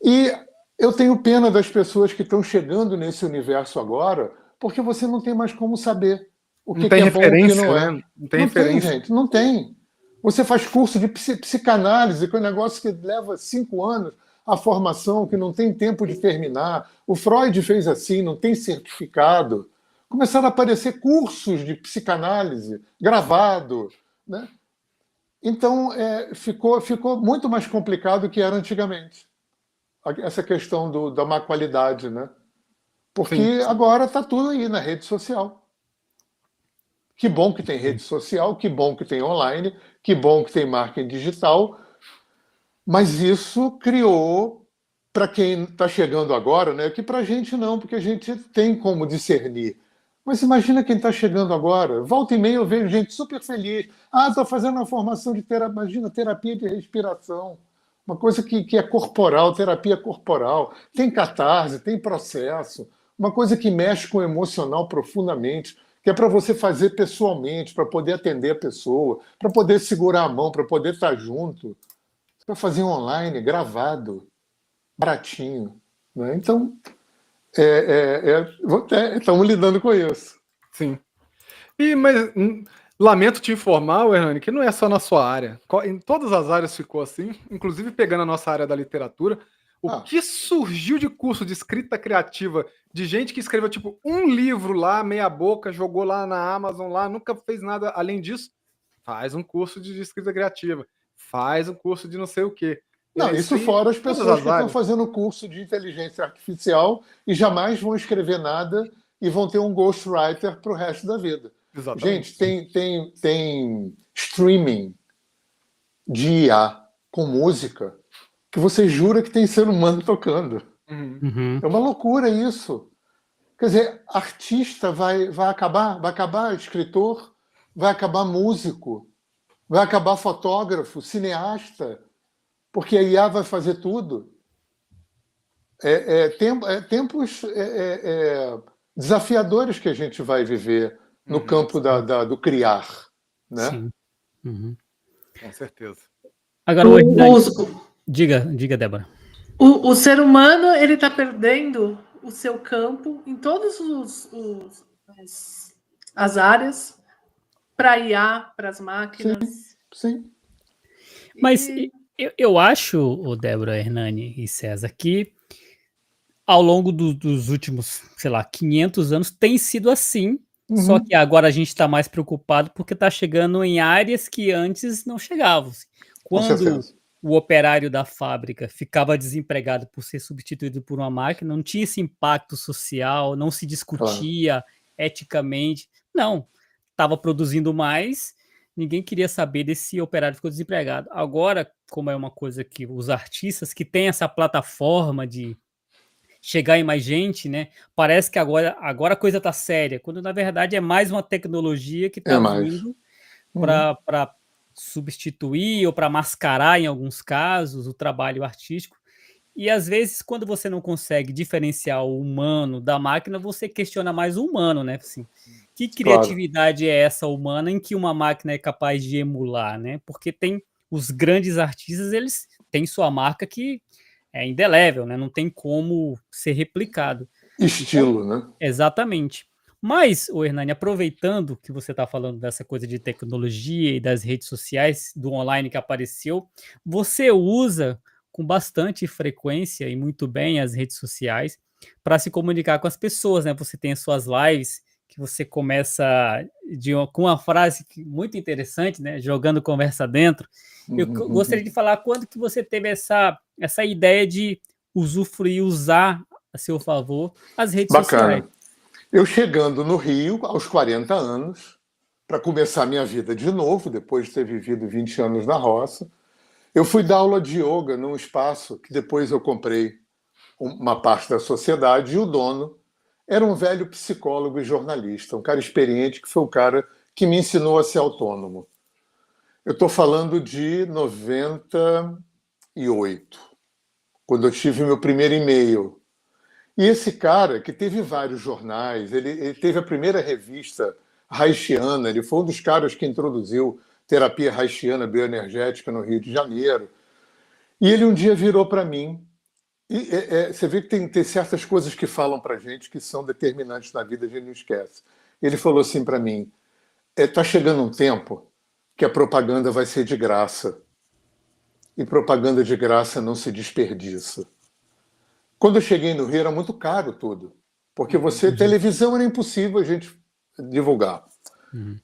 D: E eu tenho pena das pessoas que estão chegando nesse universo agora, porque você não tem mais como saber o que é bom e o que não é.
A: Né? Não tem referência.
D: Gente, não tem. Você faz curso de psicanálise, que é um negócio que leva 5 anos. a formação que não tem tempo de terminar. O Freud fez assim, não tem certificado. Começaram a aparecer cursos de psicanálise gravado, né? Então, ficou muito mais complicado do que era antigamente. Essa questão da má qualidade, né? Porque
A: Sim.
D: agora está tudo aí na rede social. Que bom que tem rede social, que bom que tem online, que bom que tem marketing digital, mas isso criou, para quem está chegando agora, né? Que para a gente não, porque a gente tem como discernir. Mas imagina quem está chegando agora. Volta e meia eu vejo gente super feliz. Estou fazendo uma formação de terapia. Imagina, terapia de respiração. Uma coisa que é corporal, terapia corporal. Tem catarse, tem processo. Uma coisa que mexe com o emocional profundamente, que é para você fazer pessoalmente, para poder atender a pessoa, para poder segurar a mão, para poder estar junto. Para fazer online, gravado, baratinho. Né? Então, estamos lidando com isso.
A: Sim. Mas lamento te informar, Hernani, que não é só na sua área. Em todas as áreas ficou assim, inclusive pegando a nossa área da literatura. O que surgiu de curso de escrita criativa, de gente que escreveu tipo um livro lá, meia boca, jogou lá na Amazon, lá, nunca fez nada além disso, faz um curso de escrita criativa, faz um curso de não sei o quê.
D: Não, isso fora as pessoas que estão
A: áreas.
D: fazendo curso de inteligência artificial e jamais vão escrever nada e vão ter um ghostwriter para o resto da vida.
A: Exatamente.
D: Gente, tem streaming de IA com música que você jura que tem ser humano tocando.
B: Uhum.
D: É uma loucura isso. Quer dizer, artista vai acabar escritor, vai acabar músico, vai acabar fotógrafo, cineasta, porque a IA vai fazer tudo. Tempos desafiadores que a gente vai viver no campo do criar, né?
B: Sim. Uhum.
A: Com certeza.
B: Agora, diga, Débora.
C: O ser humano ele está perdendo o seu campo em todas as áreas para IA, para as máquinas.
D: Sim.
B: Mas eu acho, Débora, Hernani e César, que ao longo dos últimos, sei lá, 500 anos tem sido assim, só que agora a gente está mais preocupado porque está chegando em áreas que antes não chegavam. Quando o operário da fábrica ficava desempregado por ser substituído por uma máquina, não tinha esse impacto social, não se discutia eticamente. Não, estava produzindo mais, ninguém queria saber desse operário que ficou desempregado. Agora, como é uma coisa que os artistas que têm essa plataforma de chegar em mais gente, né? Parece que agora a coisa está séria, quando na verdade é mais uma tecnologia que está vindo para substituir ou para mascarar, em alguns casos, o trabalho artístico. E às vezes, quando você não consegue diferenciar o humano da máquina, você questiona mais o humano, né? Assim, que criatividade é essa humana em que uma máquina é capaz de emular, né? Porque tem os grandes artistas, eles têm sua marca que é indelével, né? Não tem como ser replicado.
D: Estilo,
B: então,
D: né?
B: Exatamente. Mas, Hernani, aproveitando que você está falando dessa coisa de tecnologia e das redes sociais, do online que apareceu, você usa com bastante frequência e muito bem as redes sociais para se comunicar com as pessoas, né? Você tem as suas lives que você começa com uma frase muito interessante, né? Jogando conversa dentro. Eu gostaria de falar quando que você teve essa ideia de usar a seu favor as redes sociais.
D: Eu chegando no Rio, aos 40 anos, para começar minha vida de novo, depois de ter vivido 20 anos na roça, eu fui dar aula de yoga num espaço que depois eu comprei uma parte da sociedade, e o dono era um velho psicólogo e jornalista, um cara experiente, que foi o cara que me ensinou a ser autônomo. Eu estou falando de 98, quando eu tive meu primeiro e-mail. E esse cara, que teve vários jornais, ele teve a primeira revista haitiana, ele foi um dos caras que introduziu terapia haitiana bioenergética no Rio de Janeiro. E ele um dia virou para mim, e você vê que tem certas coisas que falam para a gente que são determinantes na vida, a gente não esquece. Ele falou assim para mim, está chegando um tempo que a propaganda vai ser de graça. e propaganda de graça não se desperdiça. Quando eu cheguei no Rio era muito caro tudo, porque televisão era impossível a gente divulgar.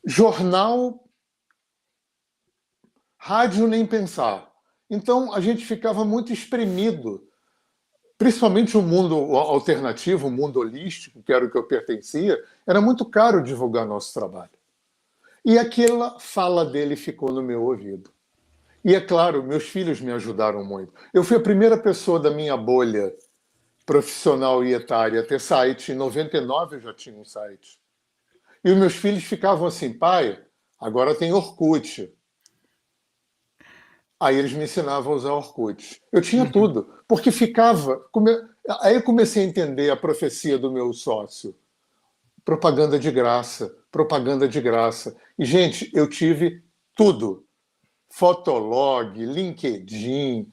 D: Jornal, rádio nem pensar. Então a gente ficava muito espremido, principalmente o mundo alternativo, o mundo holístico, que era o que eu pertencia, era muito caro divulgar nosso trabalho. E aquela fala dele ficou no meu ouvido. E é claro, meus filhos me ajudaram muito. Eu fui a primeira pessoa da minha bolha profissional e etária a ter site. Em 99 eu já tinha um site. E os meus filhos ficavam assim, pai, agora tem Orkut. Aí eles me ensinavam a usar Orkut. Eu tinha tudo, porque ficava... Aí eu comecei a entender a profecia do meu sócio. Propaganda de graça, propaganda de graça. E, gente, eu tive tudo. Fotolog, LinkedIn,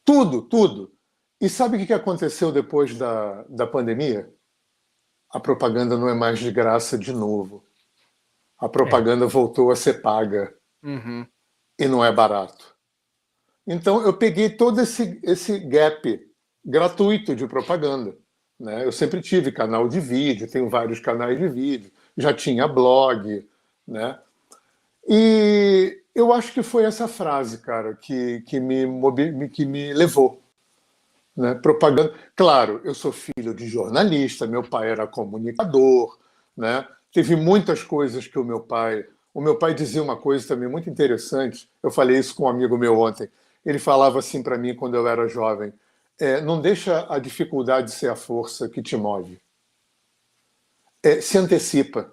D: tudo. E sabe o que aconteceu depois da pandemia? A propaganda não é mais de graça de novo. A propaganda voltou a ser paga. E não é barato. Então, eu peguei todo esse gap gratuito de propaganda. Né? Eu sempre tive canal de vídeo, tenho vários canais de vídeo, já tinha blog. Né? E eu acho que foi essa frase, cara, que me levou. Né? Propaganda. Claro, eu sou filho de jornalista, meu pai era comunicador, né? Teve muitas coisas que o meu pai dizia uma coisa também muito interessante. Eu falei isso com um amigo meu ontem. Ele falava assim para mim quando eu era jovem: não deixa a dificuldade ser a força que te move. Se antecipa.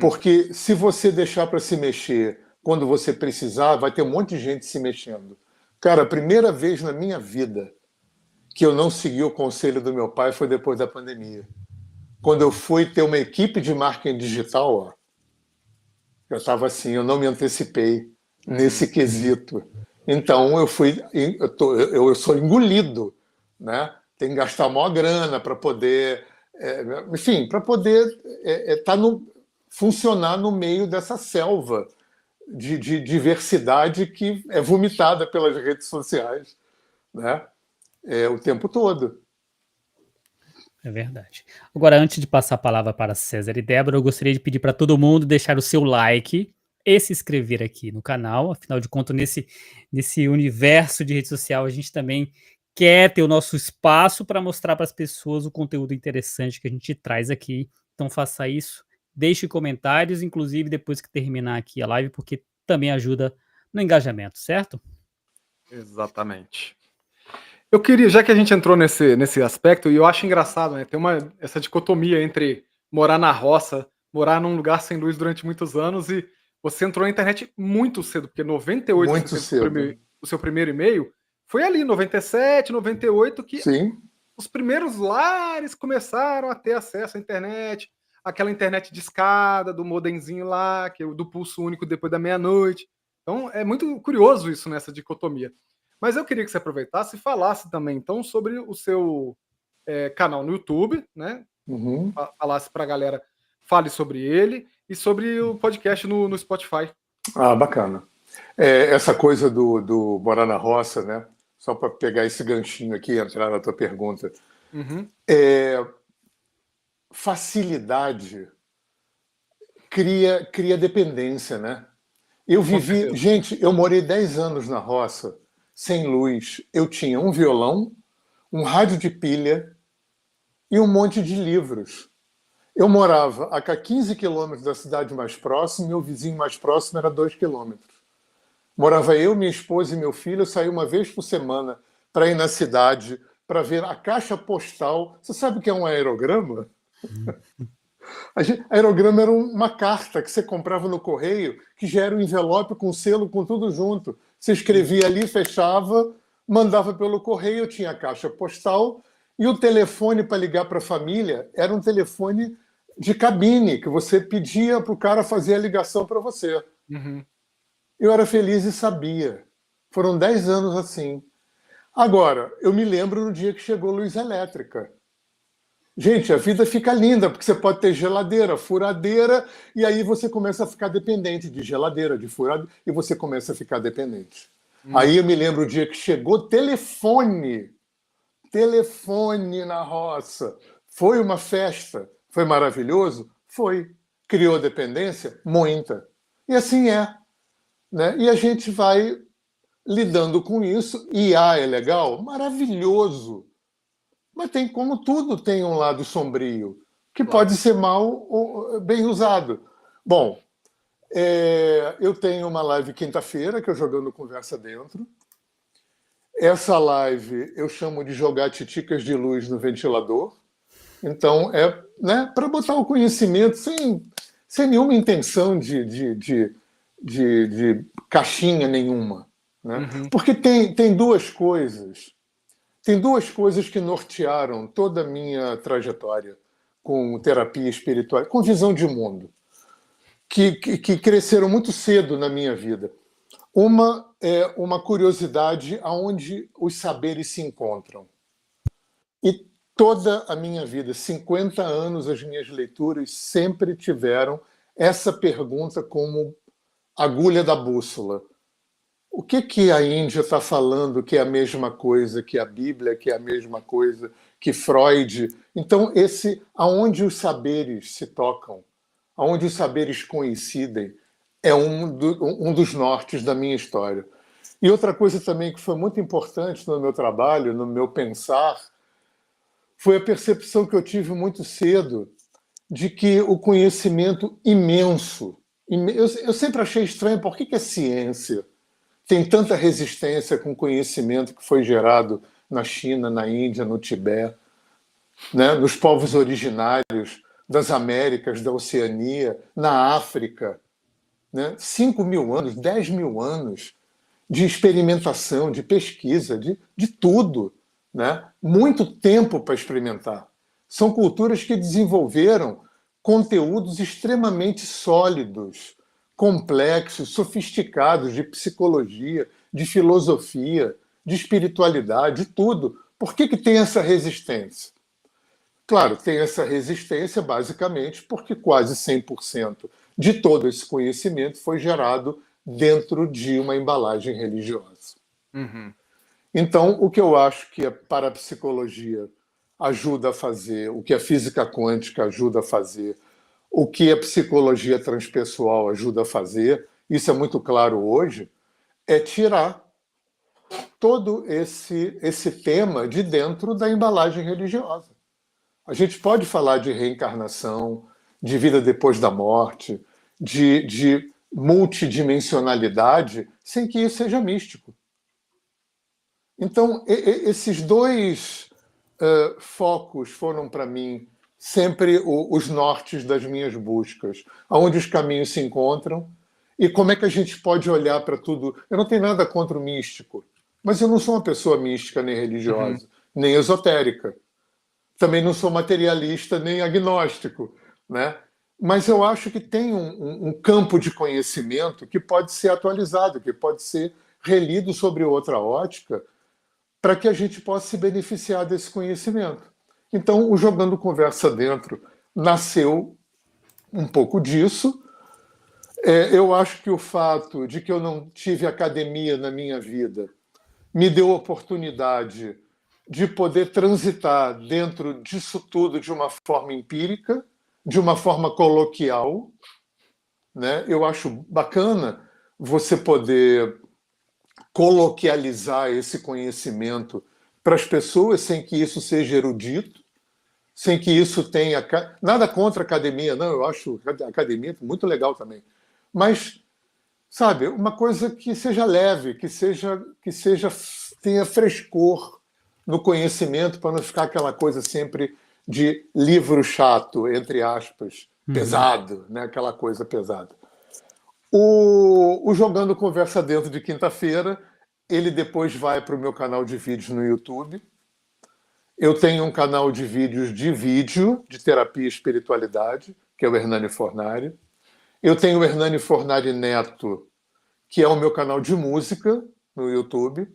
D: Porque se você deixar para se mexer quando você precisar, vai ter um monte de gente se mexendo. Cara, a primeira vez na minha vida que eu não segui o conselho do meu pai foi depois da pandemia. Quando eu fui ter uma equipe de marketing digital, eu estava assim, eu não me antecipei nesse quesito. Então eu sou engolido, né? Tem que gastar maior grana para poder, enfim, para poder funcionar no meio dessa selva de diversidade que é vomitada pelas redes sociais, né? O tempo todo.
B: É verdade. Agora, antes de passar a palavra para César e Débora, eu gostaria de pedir para todo mundo deixar o seu like e se inscrever aqui no canal. Afinal de contas, nesse universo de rede social, a gente também quer ter o nosso espaço para mostrar para as pessoas o conteúdo interessante que a gente traz aqui. Então, faça isso. Deixe comentários, inclusive depois que terminar aqui a live, porque também ajuda no engajamento, certo?
A: Exatamente. Eu queria, já que a gente entrou nesse aspecto, e eu acho engraçado, né? Tem essa dicotomia entre morar na roça, morar num lugar sem luz durante muitos anos, e você entrou na internet muito cedo, porque 98
D: muito cedo.
A: O seu primeiro e-mail, foi ali, 97, 98, que
D: Sim.
A: Os primeiros lares começaram a ter acesso à internet, aquela internet de escada, do modemzinho lá, do pulso único depois da meia-noite. Então é muito curioso isso, nessa dicotomia. Mas eu queria que você aproveitasse e falasse também, então, sobre o seu canal no YouTube, né? Falasse para a galera, fale sobre ele e sobre o podcast no Spotify.
D: Ah, bacana. Essa coisa do morar na roça, né? Só para pegar esse ganchinho aqui e entrar na tua pergunta. Facilidade cria dependência, né? Gente, eu morei 10 anos na roça, sem luz. Eu tinha um violão, um rádio de pilha e um monte de livros. Eu morava a 15 quilômetros da cidade mais próxima, meu vizinho mais próximo era 2 quilômetros. Morava eu, minha esposa e meu filho. Eu saía uma vez por semana para ir na cidade, para ver a caixa postal. Você sabe o que é um aerograma? Aerograma era uma carta que você comprava no correio, que já era um envelope com selo, com tudo junto. Você escrevia ali, fechava, mandava pelo correio. Eu tinha a caixa postal e o telefone para ligar para a família era um telefone de cabine, que você pedia para o cara fazer a ligação para você. Eu era feliz e sabia. Foram 10 anos assim. Agora, eu me lembro no dia que chegou luz elétrica. Gente, a vida fica linda, porque você pode ter geladeira, furadeira, e aí você começa a ficar dependente de geladeira, de furadeira, e você começa a ficar dependente. Aí eu me lembro o dia que chegou telefone na roça. Foi uma festa, foi maravilhoso? Foi. Criou dependência? Muita. E assim é. Né? E a gente vai lidando com isso. IA é legal? Maravilhoso. Mas tem, como tudo, tem um lado sombrio, que pode ser mal ou bem usado. Bom, eu tenho uma live quinta-feira, que eu jogando Conversa Dentro. Essa live eu chamo de jogar titicas de luz no ventilador. Então, né, para botar o conhecimento sem nenhuma intenção de caixinha nenhuma. Né? Porque tem duas coisas. Tem duas coisas que nortearam toda a minha trajetória com terapia espiritual, com visão de mundo, que cresceram muito cedo na minha vida. Uma é uma curiosidade aonde os saberes se encontram. E toda a minha vida, 50 anos, as minhas leituras sempre tiveram essa pergunta como agulha da bússola. O que a Índia está falando que é a mesma coisa que a Bíblia, que é a mesma coisa que Freud? Então, aonde os saberes se tocam, aonde os saberes coincidem, é um dos nortes da minha história. E outra coisa também que foi muito importante no meu trabalho, no meu pensar, foi a percepção que eu tive muito cedo de que o conhecimento imenso... Eu sempre achei estranho, por que a ciência tem tanta resistência com o conhecimento que foi gerado na China, na Índia, no Tibete, né? Nos povos originários das Américas, da Oceania, na África. Né? 5.000 anos, 10.000 anos de experimentação, de pesquisa, de tudo. Né? Muito tempo para experimentar. São culturas que desenvolveram conteúdos extremamente sólidos, complexos, sofisticados de psicologia, de filosofia, de espiritualidade, de tudo. Por que tem essa resistência? Claro, tem essa resistência basicamente porque quase 100% de todo esse conhecimento foi gerado dentro de uma embalagem religiosa. Então, o que eu acho que a parapsicologia ajuda a fazer, o que a física quântica ajuda a fazer, o que a psicologia transpessoal ajuda a fazer, isso é muito claro hoje, é tirar todo esse tema de dentro da embalagem religiosa. A gente pode falar de reencarnação, de vida depois da morte, de multidimensionalidade, sem que isso seja místico. Então, esses dois focos foram, para mim, sempre os nortes das minhas buscas, aonde os caminhos se encontram e como é que a gente pode olhar para tudo. Eu não tenho nada contra o místico, mas eu não sou uma pessoa mística, nem religiosa, nem esotérica. Também não sou materialista, nem agnóstico, né? Mas eu acho que tem um campo de conhecimento que pode ser atualizado, que pode ser relido sobre outra ótica, para que a gente possa se beneficiar desse conhecimento. Então, o Jogando Conversa Dentro nasceu um pouco disso. Eu acho que o fato de que eu não tive academia na minha vida me deu a oportunidade de poder transitar dentro disso tudo de uma forma empírica, de uma forma coloquial. Né? Eu acho bacana você poder coloquializar esse conhecimento para as pessoas sem que isso seja erudito, sem que isso tenha... Nada contra a academia, não, eu acho a academia muito legal também. Mas, sabe, uma coisa que seja leve, que tenha frescor no conhecimento, para não ficar aquela coisa sempre de livro chato, entre aspas, pesado, né? Aquela coisa pesada. O Jogando Conversa Dentro de quinta-feira, ele depois vai para o meu canal de vídeos no YouTube. Eu tenho um canal de vídeos de terapia e espiritualidade, que é o Hernani Fornari. Eu tenho o Hernani Fornari Neto, que é o meu canal de música no YouTube.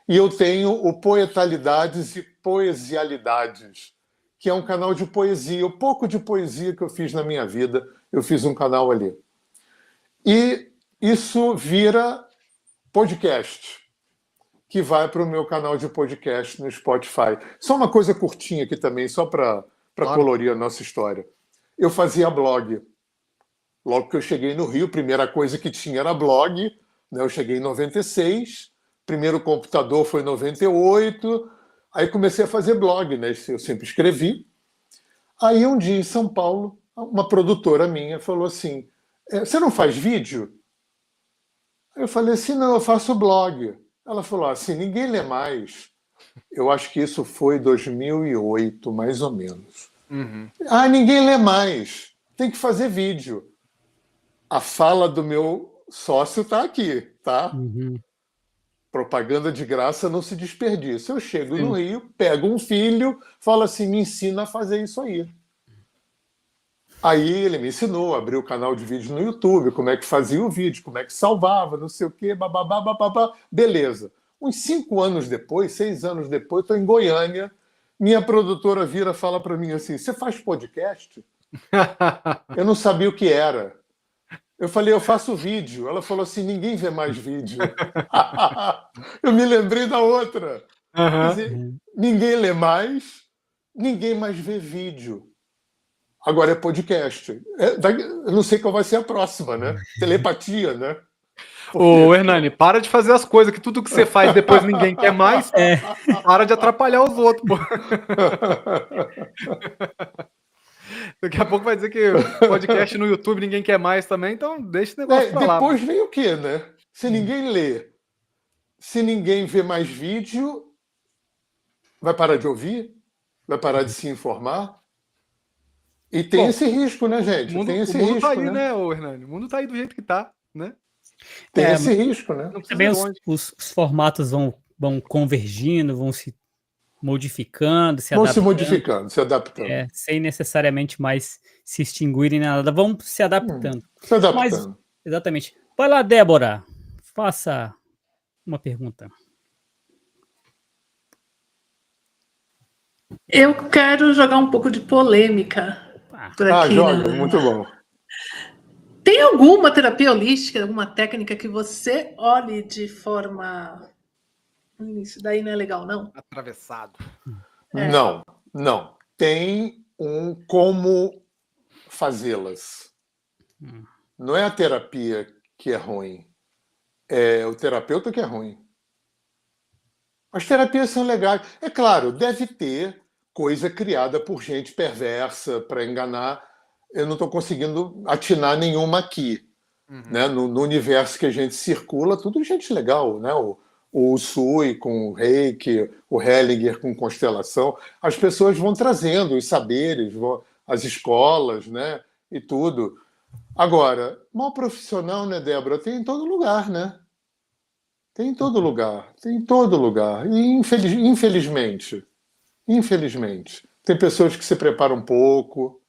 D: E eu tenho o Poetalidades e Poesialidades, que é um canal de poesia. O pouco de poesia que eu fiz na minha vida, eu fiz um canal ali. E isso vira podcast, que vai para o meu canal de podcast no Spotify. Só uma coisa curtinha aqui também, só para colorir a nossa história. Eu fazia blog. Logo que eu cheguei no Rio, a primeira coisa que tinha era blog. Né? Eu cheguei em 96, primeiro computador foi em 98, aí comecei a fazer blog, né? Eu sempre escrevi. Aí um dia em São Paulo, uma produtora minha falou assim, você não faz vídeo? Eu falei assim, não, eu faço blog. Ela falou assim, ninguém lê mais. Eu acho que isso foi 2008, mais ou menos.
A: Uhum.
D: Ah, ninguém lê mais. Tem que fazer vídeo. A fala do meu sócio está aqui, tá?
B: Uhum.
D: Propaganda de graça não se desperdiça. Eu chego no Rio, pego um filho, falo assim, me ensina a fazer isso aí. Aí ele me ensinou, abriu o canal de vídeo no YouTube, como é que fazia o vídeo, como é que salvava, não sei o quê, bababá, bababá. Beleza. Uns 5 anos depois, 6 anos depois, estou em Goiânia, minha produtora vira e fala para mim assim, você faz podcast? Eu não sabia o que era. Eu falei, eu faço vídeo. Ela falou assim, ninguém vê mais vídeo. Eu me lembrei da outra. Quer dizer, ninguém lê mais, ninguém mais vê vídeo. Agora é podcast. Eu não sei qual vai ser a próxima, né? Telepatia, né?
A: Porque... Ô, Hernani, para de fazer as coisas que tudo que você faz depois ninguém quer mais. Para de atrapalhar os outros, pô. Daqui a pouco vai dizer que podcast no YouTube ninguém quer mais também, então deixa esse negócio pra lá.
D: Depois vem o quê, né? Se ninguém lê, se ninguém vê mais vídeo, vai parar de ouvir? Vai parar de se informar? E tem esse risco, né, gente?
A: O mundo tá aí, né, Hernani? O mundo tá aí do jeito que tá, né?
D: Tem esse risco, né?
B: Também os formatos vão convergindo, vão se modificando, se adaptando.
D: Vão se modificando, se adaptando.
B: Sem necessariamente mais se extinguirem nada. Vão se adaptando.
D: Se adaptando.
B: Exatamente. Vai lá, Débora. Faça uma pergunta.
C: Eu quero jogar um pouco de polêmica por aqui.
D: Joga, muito bom.
C: Tem alguma terapia holística, alguma técnica que você olhe de forma... Isso daí não é legal, não?
A: Atravessado.
D: Não. Tem um como fazê-las. Não é a terapia que é ruim. É o terapeuta que é ruim. As terapias são legais. É claro, deve ter coisa criada por gente perversa para enganar. Eu não estou conseguindo atinar nenhuma aqui. Né? No universo que a gente circula, tudo gente legal. Né? O Usui com o Reiki, o Hellinger com constelação. As pessoas vão trazendo os saberes, as escolas, né? E tudo. Agora, mal profissional, né, Débora? Tem em todo lugar, né? Tem em todo lugar. E infelizmente, tem pessoas que se preparam pouco.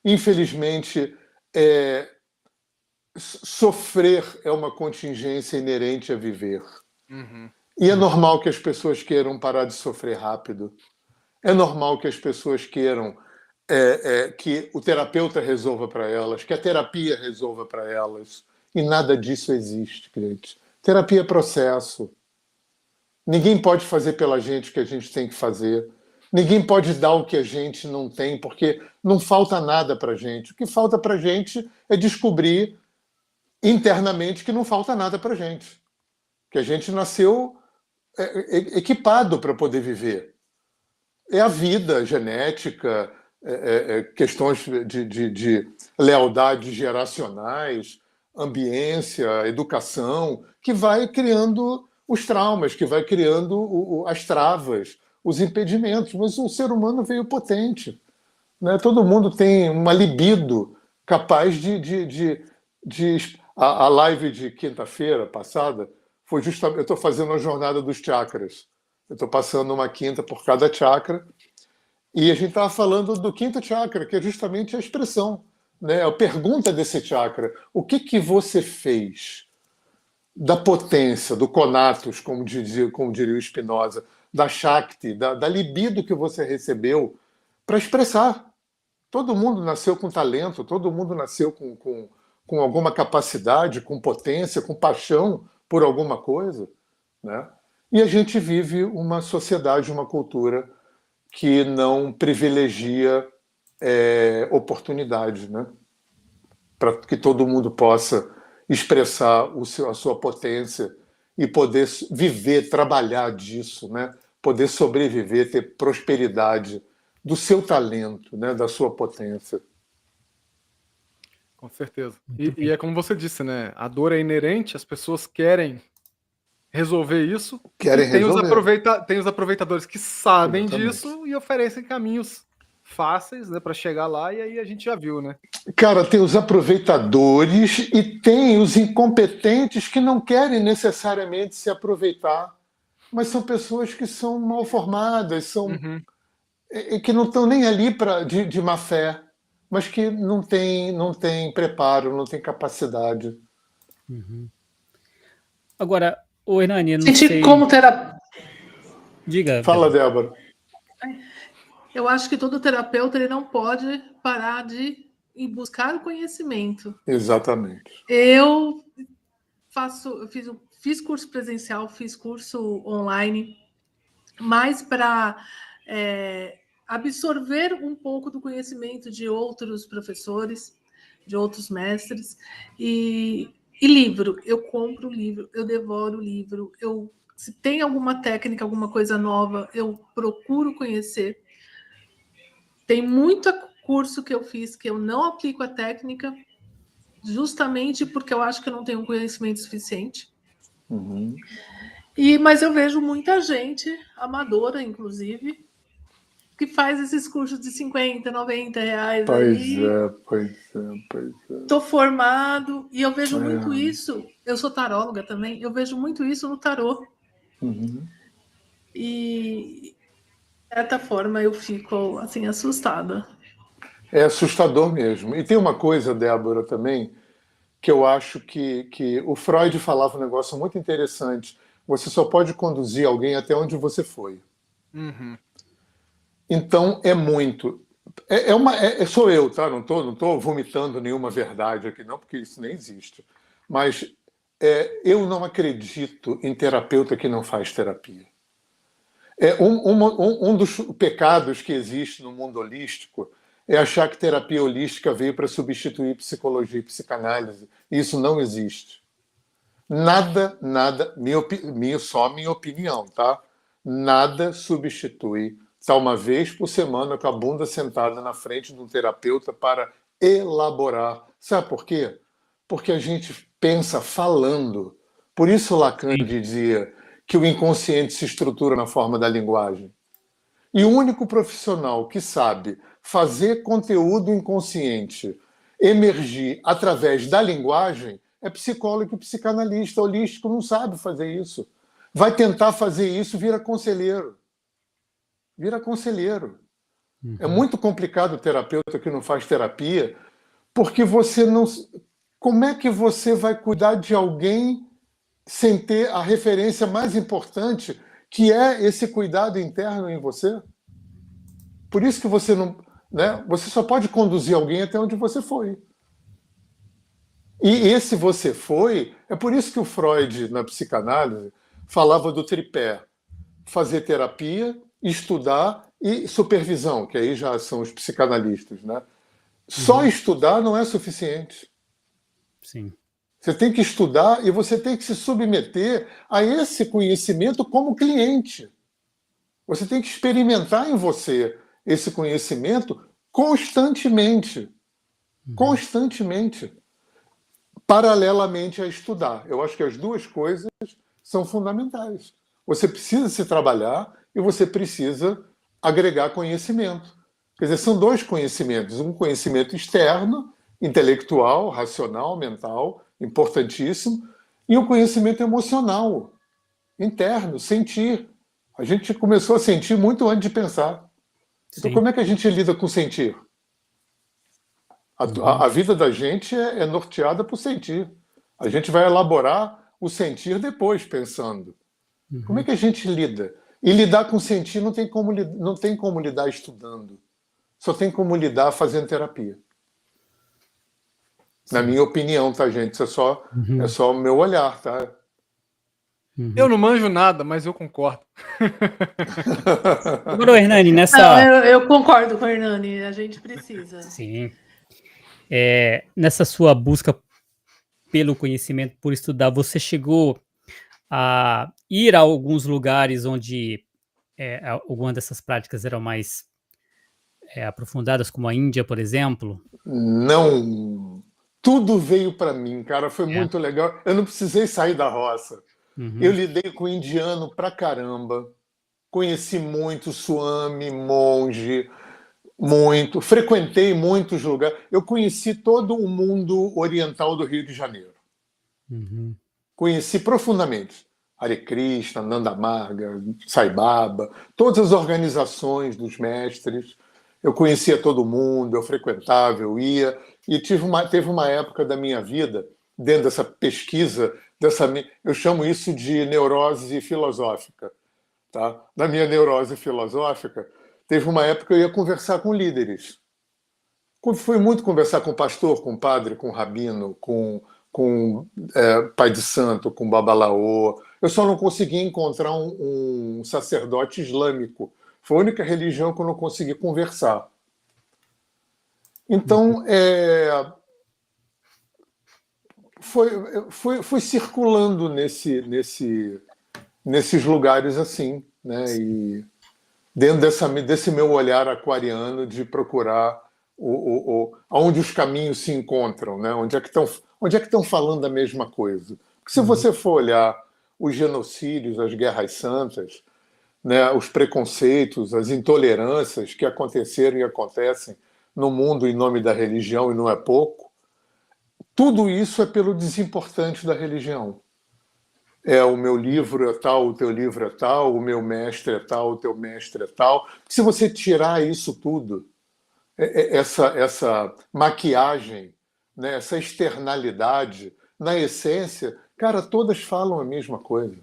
D: Infelizmente, sofrer é uma contingência inerente a viver. E é normal que as pessoas queiram parar de sofrer rápido. É normal que as pessoas queiram que o terapeuta resolva para elas, que a terapia resolva para elas. E nada disso existe, gente. Terapia é processo. Ninguém pode fazer pela gente o que a gente tem que fazer. Ninguém pode dar o que a gente não tem, porque não falta nada para a gente. O que falta para a gente é descobrir internamente que não falta nada para a gente. Que a gente nasceu equipado para poder viver. É a vida, genética, questões de lealdades geracionais, ambiência, educação, que vai criando os traumas, que vai criando as travas, os impedimentos. Mas o ser humano veio potente. Né? Todo mundo tem uma libido capaz A live de quinta-feira passada foi justamente... Eu estou fazendo a jornada dos chakras. Eu estou passando uma quinta por cada chakra. E a gente estava falando do quinto chakra, que é justamente a expressão. Né? A pergunta desse chakra. O que você fez da potência, do conatus, como diria o Spinoza, da Shakti, da libido que você recebeu para expressar? Todo mundo nasceu com talento, todo mundo nasceu com alguma capacidade, com potência, com paixão por alguma coisa, né? E a gente vive uma sociedade, uma cultura que não privilegia oportunidade, né? Para que todo mundo possa expressar a sua potência e poder viver, trabalhar disso, né? Poder sobreviver, ter prosperidade do seu talento, né? Da sua potência.
A: Com certeza. E é como você disse, né? A dor é inerente, as pessoas querem resolver isso.
D: Querem
A: e tem
D: resolver.
A: Tem os aproveitadores que sabem
D: Exatamente.
A: disso e oferecem caminhos fáceis, né, para chegar lá, e aí a gente já viu, né?
D: Cara, tem os aproveitadores e tem os incompetentes que não querem necessariamente se aproveitar, mas são pessoas que são mal formadas, que não estão nem ali de má fé, mas que não têm preparo, não têm capacidade.
B: Agora, o Hernani, eu não
C: Senti
B: sei...
C: como terapeuta.
B: Diga.
D: Fala, Débora.
C: Eu acho que todo terapeuta ele não pode parar de ir buscar o conhecimento.
D: Exatamente.
C: Eu fiz curso presencial, fiz curso online, mais para absorver um pouco do conhecimento de outros professores, de outros mestres. E livro, eu compro livro, eu devoro livro, se tem alguma técnica, alguma coisa nova, eu procuro conhecer. Tem muito curso que eu fiz que eu não aplico a técnica, justamente porque eu acho que eu não tenho conhecimento suficiente. Mas eu vejo muita gente, amadora, inclusive, que faz esses cursos de 50, 90 reais.
D: Pois é.
C: Estou formado, e eu vejo muito isso. Eu sou taróloga também, eu vejo muito isso no tarô. E, de certa forma, eu fico assim, assustada.
D: É assustador mesmo. E tem uma coisa, Débora, também, que eu acho que o Freud falava um negócio muito interessante. Você só pode conduzir alguém até onde você foi. Então, é muito. Sou eu, tá? Não tô vomitando nenhuma verdade aqui, não, porque isso nem existe. Mas eu não acredito em terapeuta que não faz terapia. Um dos pecados que existe no mundo holístico é achar que terapia holística veio para substituir psicologia e psicanálise. Isso não existe. Nada, só minha opinião, tá? Nada substitui estar uma vez por semana com a bunda sentada na frente de um terapeuta para elaborar. Sabe por quê? Porque a gente pensa falando. Por isso Lacan dizia que o inconsciente se estrutura na forma da linguagem. E o único profissional que sabe fazer conteúdo inconsciente emergir através da linguagem é psicólogo e psicanalista. Holístico não sabe fazer isso. Vai tentar fazer isso, vira conselheiro. É muito complicado o terapeuta que não faz terapia, porque você não... Como é que você vai cuidar de alguém sem ter a referência mais importante, que é esse cuidado interno em você? Por isso que você não... Né? Você só pode conduzir alguém até onde você foi. E esse você foi... É por isso que o Freud, na psicanálise, falava do tripé. Fazer terapia, estudar e supervisão, que aí já são os psicanalistas, né? Só estudar não é suficiente.
B: Sim.
D: Você tem que estudar e você tem que se submeter a esse conhecimento como cliente. Você tem que experimentar em você esse conhecimento constantemente. Constantemente. Paralelamente a estudar. Eu acho que as duas coisas são fundamentais. Você precisa se trabalhar e você precisa agregar conhecimento. Quer dizer, são dois conhecimentos. Um conhecimento externo, intelectual, racional, mental, importantíssimo, e um conhecimento emocional, interno, sentir. A gente começou a sentir muito antes de pensar. Então, como é que a gente lida com sentir? A vida da gente é norteada por sentir. A gente vai elaborar o sentir depois, pensando. Como é que a gente lida? E lidar com sentir não tem como lidar estudando. Só tem como lidar fazendo terapia. Sim. Na minha opinião, tá, gente? Isso é só o meu olhar, tá?
B: Uhum.
A: Eu não manjo nada, mas eu concordo.
B: Agora, Hernani, nessa...
C: Não, eu concordo com o Hernani, a gente precisa.
B: Sim. Nessa sua busca pelo conhecimento, por estudar, você chegou a ir a alguns lugares onde alguma dessas práticas eram mais aprofundadas, como a Índia, por exemplo?
D: Não. Tudo veio para mim, cara. Foi muito legal. Eu não precisei sair da roça.
B: Uhum.
D: Eu lidei com indiano pra caramba. Conheci muito Swami, monge, muito. Frequentei muitos lugares. Eu conheci todo o mundo oriental do Rio de Janeiro.
B: Uhum.
D: Conheci profundamente Hare Krishna, Nanda Marga, Sai Baba, todas as organizações dos mestres. Eu conhecia todo mundo, eu frequentava, eu ia. E teve uma época da minha vida, dentro dessa pesquisa, eu chamo isso de neurose filosófica. Tá? Na minha neurose filosófica, teve uma época que eu ia conversar com líderes. Fui muito conversar com pastor, com padre, com rabino, com pai de santo, com babalaô. Eu só não consegui encontrar um sacerdote islâmico. Foi a única religião que eu não consegui conversar. Então, fui circulando nesses lugares assim, né? E dentro desse meu olhar aquariano de procurar onde os caminhos se encontram, né? Onde é que estão falando a mesma coisa. Porque se você for olhar os genocídios, as guerras santas, né, os preconceitos, as intolerâncias que aconteceram e acontecem no mundo em nome da religião, e não é pouco, tudo isso é pelo desimportante da religião. O meu livro é tal, o teu livro é tal, o meu mestre é tal, o teu mestre é tal. Se você tirar isso tudo, essa maquiagem, né, essa externalidade, na essência, cara, todas falam a mesma coisa.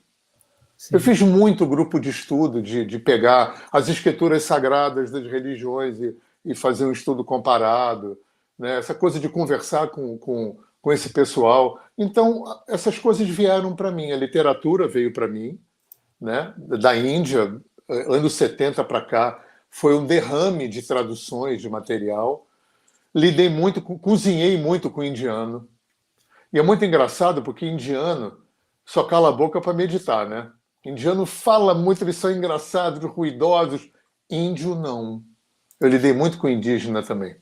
D: Sim. Eu fiz muito grupo de estudo, de pegar as escrituras sagradas das religiões e fazer um estudo comparado, né? Essa coisa de conversar com esse pessoal. Então, essas coisas vieram para mim. A literatura veio para mim, né? Da Índia, anos 70 para cá, foi um derrame de traduções de material. Lidei muito, cozinhei muito com indiano. E é muito engraçado porque indiano só cala a boca para meditar, né? Indiano fala muito, eles são engraçados, ruidosos. Índio, não. Eu lidei muito com indígena também.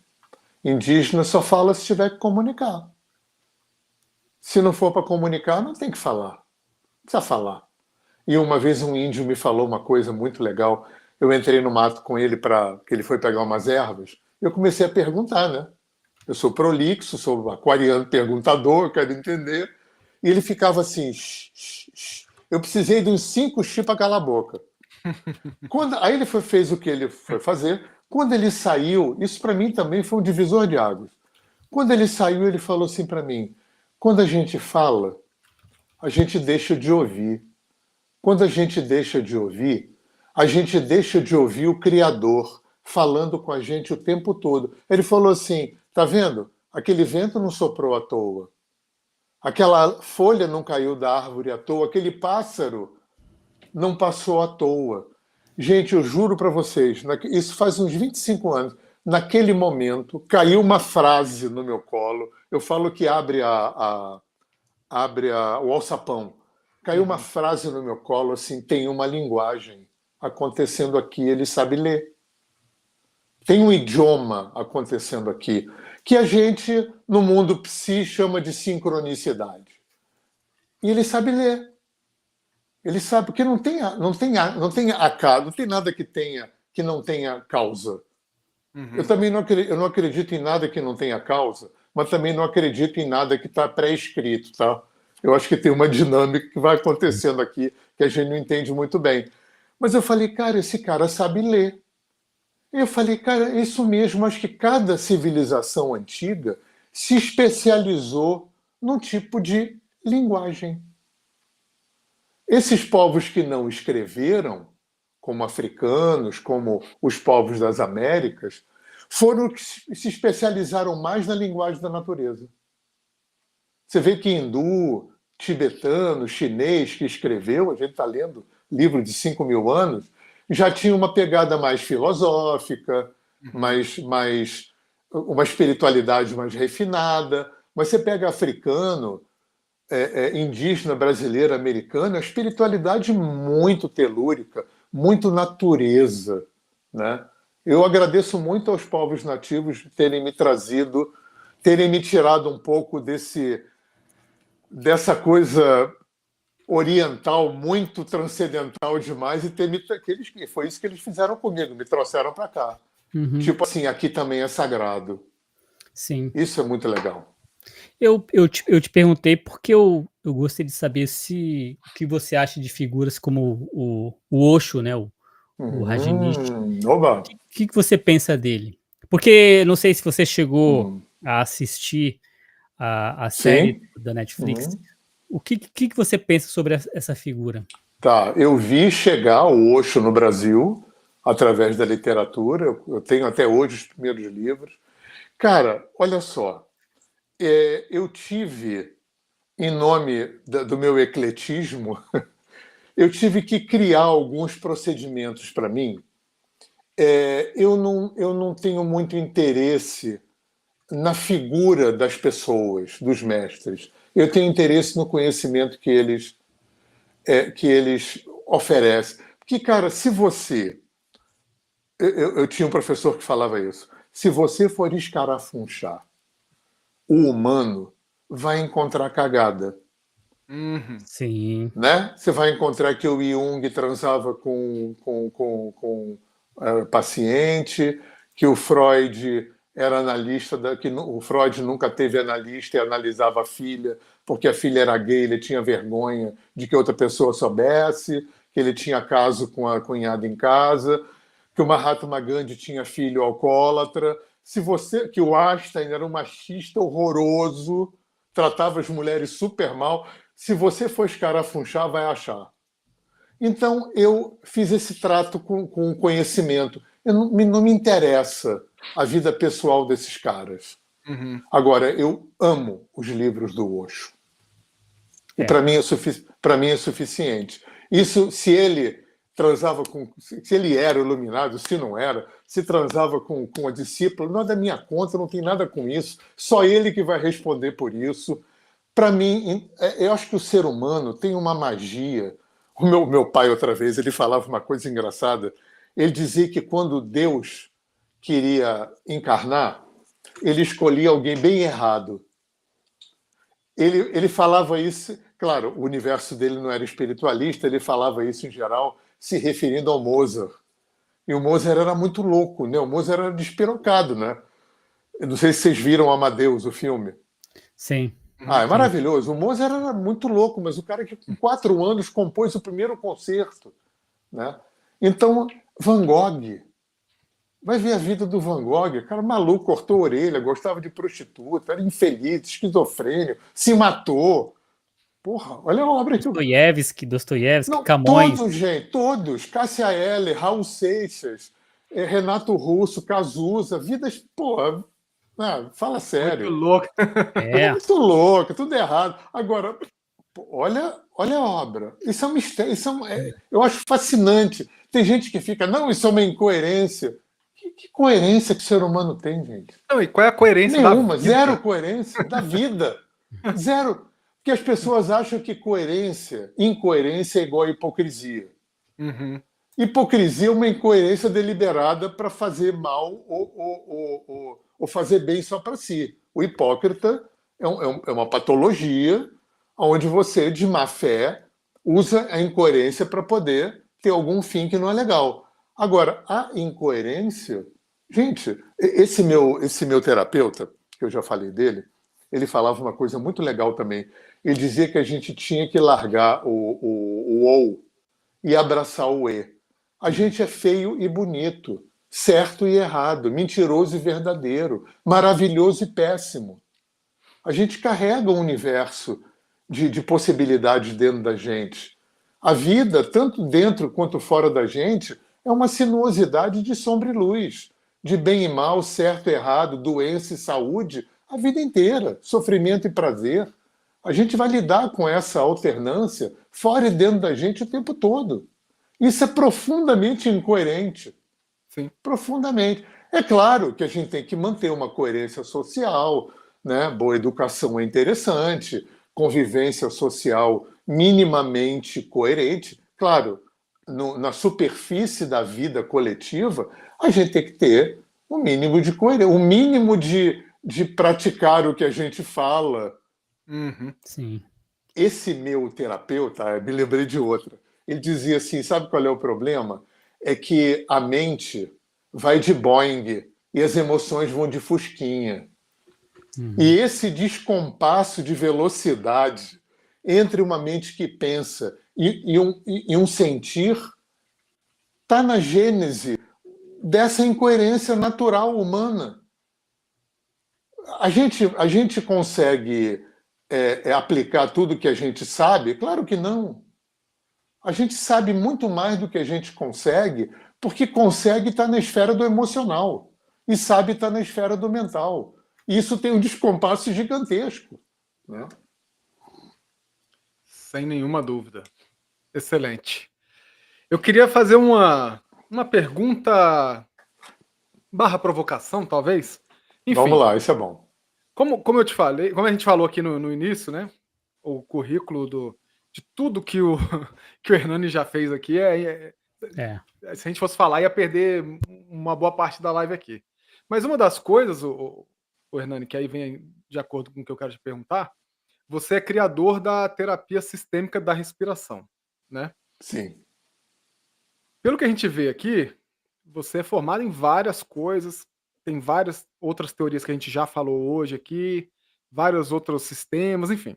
D: Indígena só fala se tiver que comunicar. Se não for para comunicar, não tem que falar. Não precisa falar. E uma vez um índio me falou uma coisa muito legal. Eu entrei no mato com ele que ele foi pegar umas ervas. Eu comecei a perguntar, né? Eu sou prolixo, sou aquariano perguntador, quero entender. E ele ficava assim... Eu precisei de uns 5 para calar a boca. Aí ele fez o que ele foi fazer. Quando ele saiu, isso para mim também foi um divisor de águas. Quando ele saiu, ele falou assim para mim: quando a gente fala, a gente deixa de ouvir. Quando a gente deixa de ouvir, a gente deixa de ouvir o Criador falando com a gente o tempo todo. Ele falou assim: tá vendo? Aquele vento não soprou à toa. Aquela folha não caiu da árvore à toa. Aquele pássaro não passou à toa. Gente, eu juro para vocês, isso faz uns 25 anos. Naquele momento, caiu uma frase no meu colo. Eu falo que abre o alçapão. Caiu uma frase no meu colo, assim, tem uma linguagem acontecendo aqui, ele sabe ler. Tem um idioma acontecendo aqui, que a gente, no mundo psi, chama de sincronicidade. E ele sabe ler. Ele sabe, porque não tem acaso, não tem nada que não tenha causa. Uhum. Eu também não acredito em nada que não tenha causa, mas também não acredito em nada que está pré-escrito, tá? Eu acho que tem uma dinâmica que vai acontecendo aqui que a gente não entende muito bem. Mas eu falei, cara, esse cara sabe ler. E eu falei, cara, é isso mesmo, acho que cada civilização antiga se especializou num tipo de linguagem. Esses povos que não escreveram, como africanos, como os povos das Américas, foram os que se especializaram mais na linguagem da natureza. Você vê que hindu, tibetano, chinês, que escreveu, a gente está lendo livro de 5.000 anos, já tinha uma pegada mais filosófica, uma espiritualidade mais refinada. Mas você pega africano, indígena, brasileiro, americano, a espiritualidade muito telúrica, muito natureza, né? Eu agradeço muito aos povos nativos terem me tirado um pouco dessa coisa oriental muito transcendental demais e foi isso que eles fizeram comigo, me trouxeram para cá. Tipo assim, aqui também é sagrado.
B: Sim.
D: Isso é muito legal.
B: Eu te perguntei porque eu gostei de saber o que você acha de figuras como o Osho, né? O Rajneesh.
D: Oba!
B: O que você pensa dele? Porque não sei se você chegou a assistir a série da Netflix. O que você pensa sobre essa figura?
D: Tá, eu vi chegar o Osho no Brasil através da literatura. Eu tenho até hoje os primeiros livros. Cara, olha só. Eu tive, em nome do meu ecletismo, eu tive que criar alguns procedimentos para mim. Eu não tenho muito interesse na figura das pessoas, dos mestres. Eu tenho interesse no conhecimento que eles oferecem. Porque, cara, se você... Eu tinha um professor que falava isso. Se você for escarafunchar o humano, vai encontrar cagada.
B: Sim.
D: Né? Você vai encontrar que o Jung transava com paciente, que o Freud era analista, que o Freud nunca teve analista e analisava a filha, porque a filha era gay, ele tinha vergonha de que outra pessoa soubesse, que ele tinha caso com a cunhada em casa, que o Mahatma Gandhi tinha filho alcoólatra, que o Einstein era um machista horroroso, tratava as mulheres super mal. Se você for escarafunchar, vai achar. Então, eu fiz esse trato com o conhecimento. Não me interessa a vida pessoal desses caras. Agora, eu amo os livros do Osho. E para mim é suficiente. Isso, se ele transava se ele era iluminado, se não era, se transava com a discípula, não é da minha conta, não tem nada com isso. Só ele que vai responder por isso. Para mim, eu acho que o ser humano tem uma magia. O meu pai, outra vez, ele falava uma coisa engraçada. Ele dizia que quando Deus queria encarnar, ele escolhia alguém bem errado. Ele falava isso, claro, o universo dele não era espiritualista, ele falava isso em geral, se referindo ao Mozart. E o Mozart era muito louco, né? O Mozart era despirocado, né? Eu não sei se vocês viram Amadeus, o filme.
B: Sim.
D: É maravilhoso. O Mozart era muito louco, mas o cara que com 4 anos compôs o primeiro concerto, né? Então, Van Gogh, vai ver a vida do Van Gogh, cara maluco, cortou a orelha, gostava de prostituta, era infeliz, esquizofrênico, se matou. Porra, olha a obra que
B: Dostoiévski,
D: não,
B: Camões.
D: todos, gente, todos. Cássia Eller, Raul Seixas, Renato Russo, Cazuza, vidas, porra, fala sério.
A: Muito louco.
D: Muito louco, tudo errado. Agora, olha a obra. Isso é um mistério, eu acho fascinante. Tem gente que fica, não, isso é uma incoerência. Que coerência que o ser humano tem, gente?
A: Não, e qual é a coerência
D: Nenhuma,
A: da vida?
D: zero coerência da vida. Zero. Porque as pessoas acham que incoerência é igual a hipocrisia. Hipocrisia é uma incoerência deliberada para fazer mal ou fazer bem só para si. O hipócrita é uma patologia onde você, de má fé, usa a incoerência para poder ter algum fim que não é legal. Agora, a incoerência... Gente, esse meu terapeuta, que eu já falei dele, ele falava uma coisa muito legal também. Ele dizia que a gente tinha que largar o ou e abraçar o e. A gente é feio e bonito, certo e errado, mentiroso e verdadeiro, maravilhoso e péssimo. A gente carrega um universo de possibilidades dentro da gente. A vida, tanto dentro quanto fora da gente, é uma sinuosidade de sombra e luz, de bem e mal, certo e errado, doença e saúde, a vida inteira, sofrimento e prazer. A gente vai lidar com essa alternância fora e dentro da gente o tempo todo. Isso é profundamente incoerente.
A: Sim.
D: Profundamente. É claro que a gente tem que manter uma coerência social, né? Boa educação é interessante, convivência social minimamente coerente. Claro, na superfície da vida coletiva, a gente tem que ter um mínimo de coerência, um mínimo de praticar o que a gente fala.
A: Uhum.
B: Sim.
D: Esse meu terapeuta, me lembrei de outra, ele dizia assim, sabe qual é o problema? É que a mente vai de Boeing e as emoções vão de Fusquinha. E esse descompasso de velocidade entre uma mente que pensa e um sentir está na gênese dessa incoerência natural humana. A gente consegue aplicar tudo que a gente sabe? Claro que não. A gente sabe muito mais do que a gente consegue, porque consegue estar na esfera do emocional e sabe estar na esfera do mental. E isso tem um descompasso gigantesco, né?
A: Sem nenhuma dúvida. Excelente. Eu queria fazer uma pergunta barra provocação, talvez. Enfim,
D: Vamos lá, isso é bom.
A: como eu te falei, como a gente falou aqui no início, né? O currículo de tudo que o Hernani já fez aqui se a gente fosse falar, ia perder uma boa parte da live aqui. Mas uma das coisas, o Hernani, que aí vem de acordo com o que eu quero te perguntar, você é criador da terapia sistêmica da respiração, né?
D: Sim.
A: Pelo que a gente vê aqui, você é formado em várias coisas, tem várias outras teorias que a gente já falou hoje aqui, vários outros sistemas, enfim.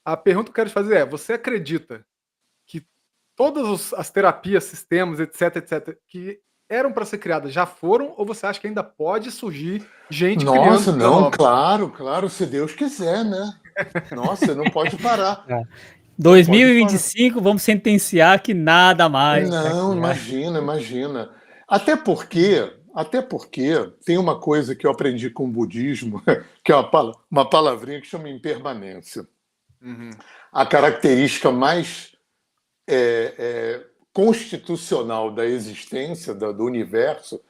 A: A pergunta que eu quero te fazer é: você acredita que todas as terapias, sistemas, etc, que eram para ser criadas já foram, ou você acha que ainda pode surgir gente
D: Nossa,
A: criando
D: não,
A: novas?
D: claro, se Deus quiser, né? Nossa, não pode parar.
B: 2025, vamos sentenciar que nada mais.
D: Não, imagina. Até porque tem uma coisa que eu aprendi com o budismo, que é uma palavrinha que chama impermanência.
A: Uhum.
D: A característica mais constitucional da existência, do universo,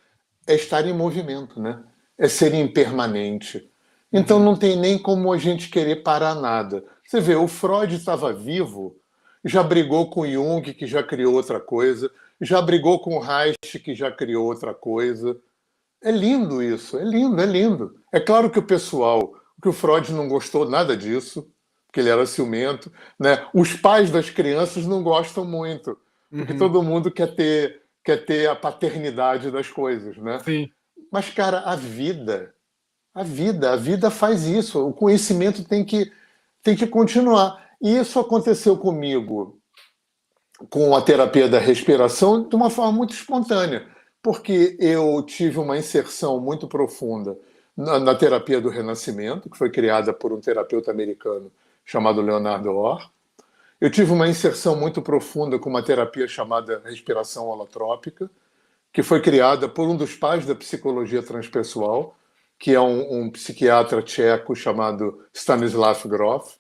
D: é estar em movimento, né? É ser impermanente. Então não tem nem como a gente querer parar nada. Você vê, o Freud estava vivo, já brigou com Jung, que já criou outra coisa, já brigou com Reich, que já criou outra coisa. É lindo isso, é lindo. É claro que o Freud não gostou nada disso, porque ele era ciumento, né? Os pais das crianças não gostam muito, porque todo mundo quer ter a paternidade das coisas, né?
A: Sim.
D: Mas, cara, a vida faz isso. O conhecimento tem que continuar. E isso aconteceu comigo com a terapia da respiração de uma forma muito espontânea, porque eu tive uma inserção muito profunda na terapia do Renascimento, que foi criada por um terapeuta americano chamado Leonardo Orr. Eu tive uma inserção muito profunda com uma terapia chamada respiração holotrópica, que foi criada por um dos pais da psicologia transpessoal, que é um psiquiatra tcheco chamado Stanislav Grof,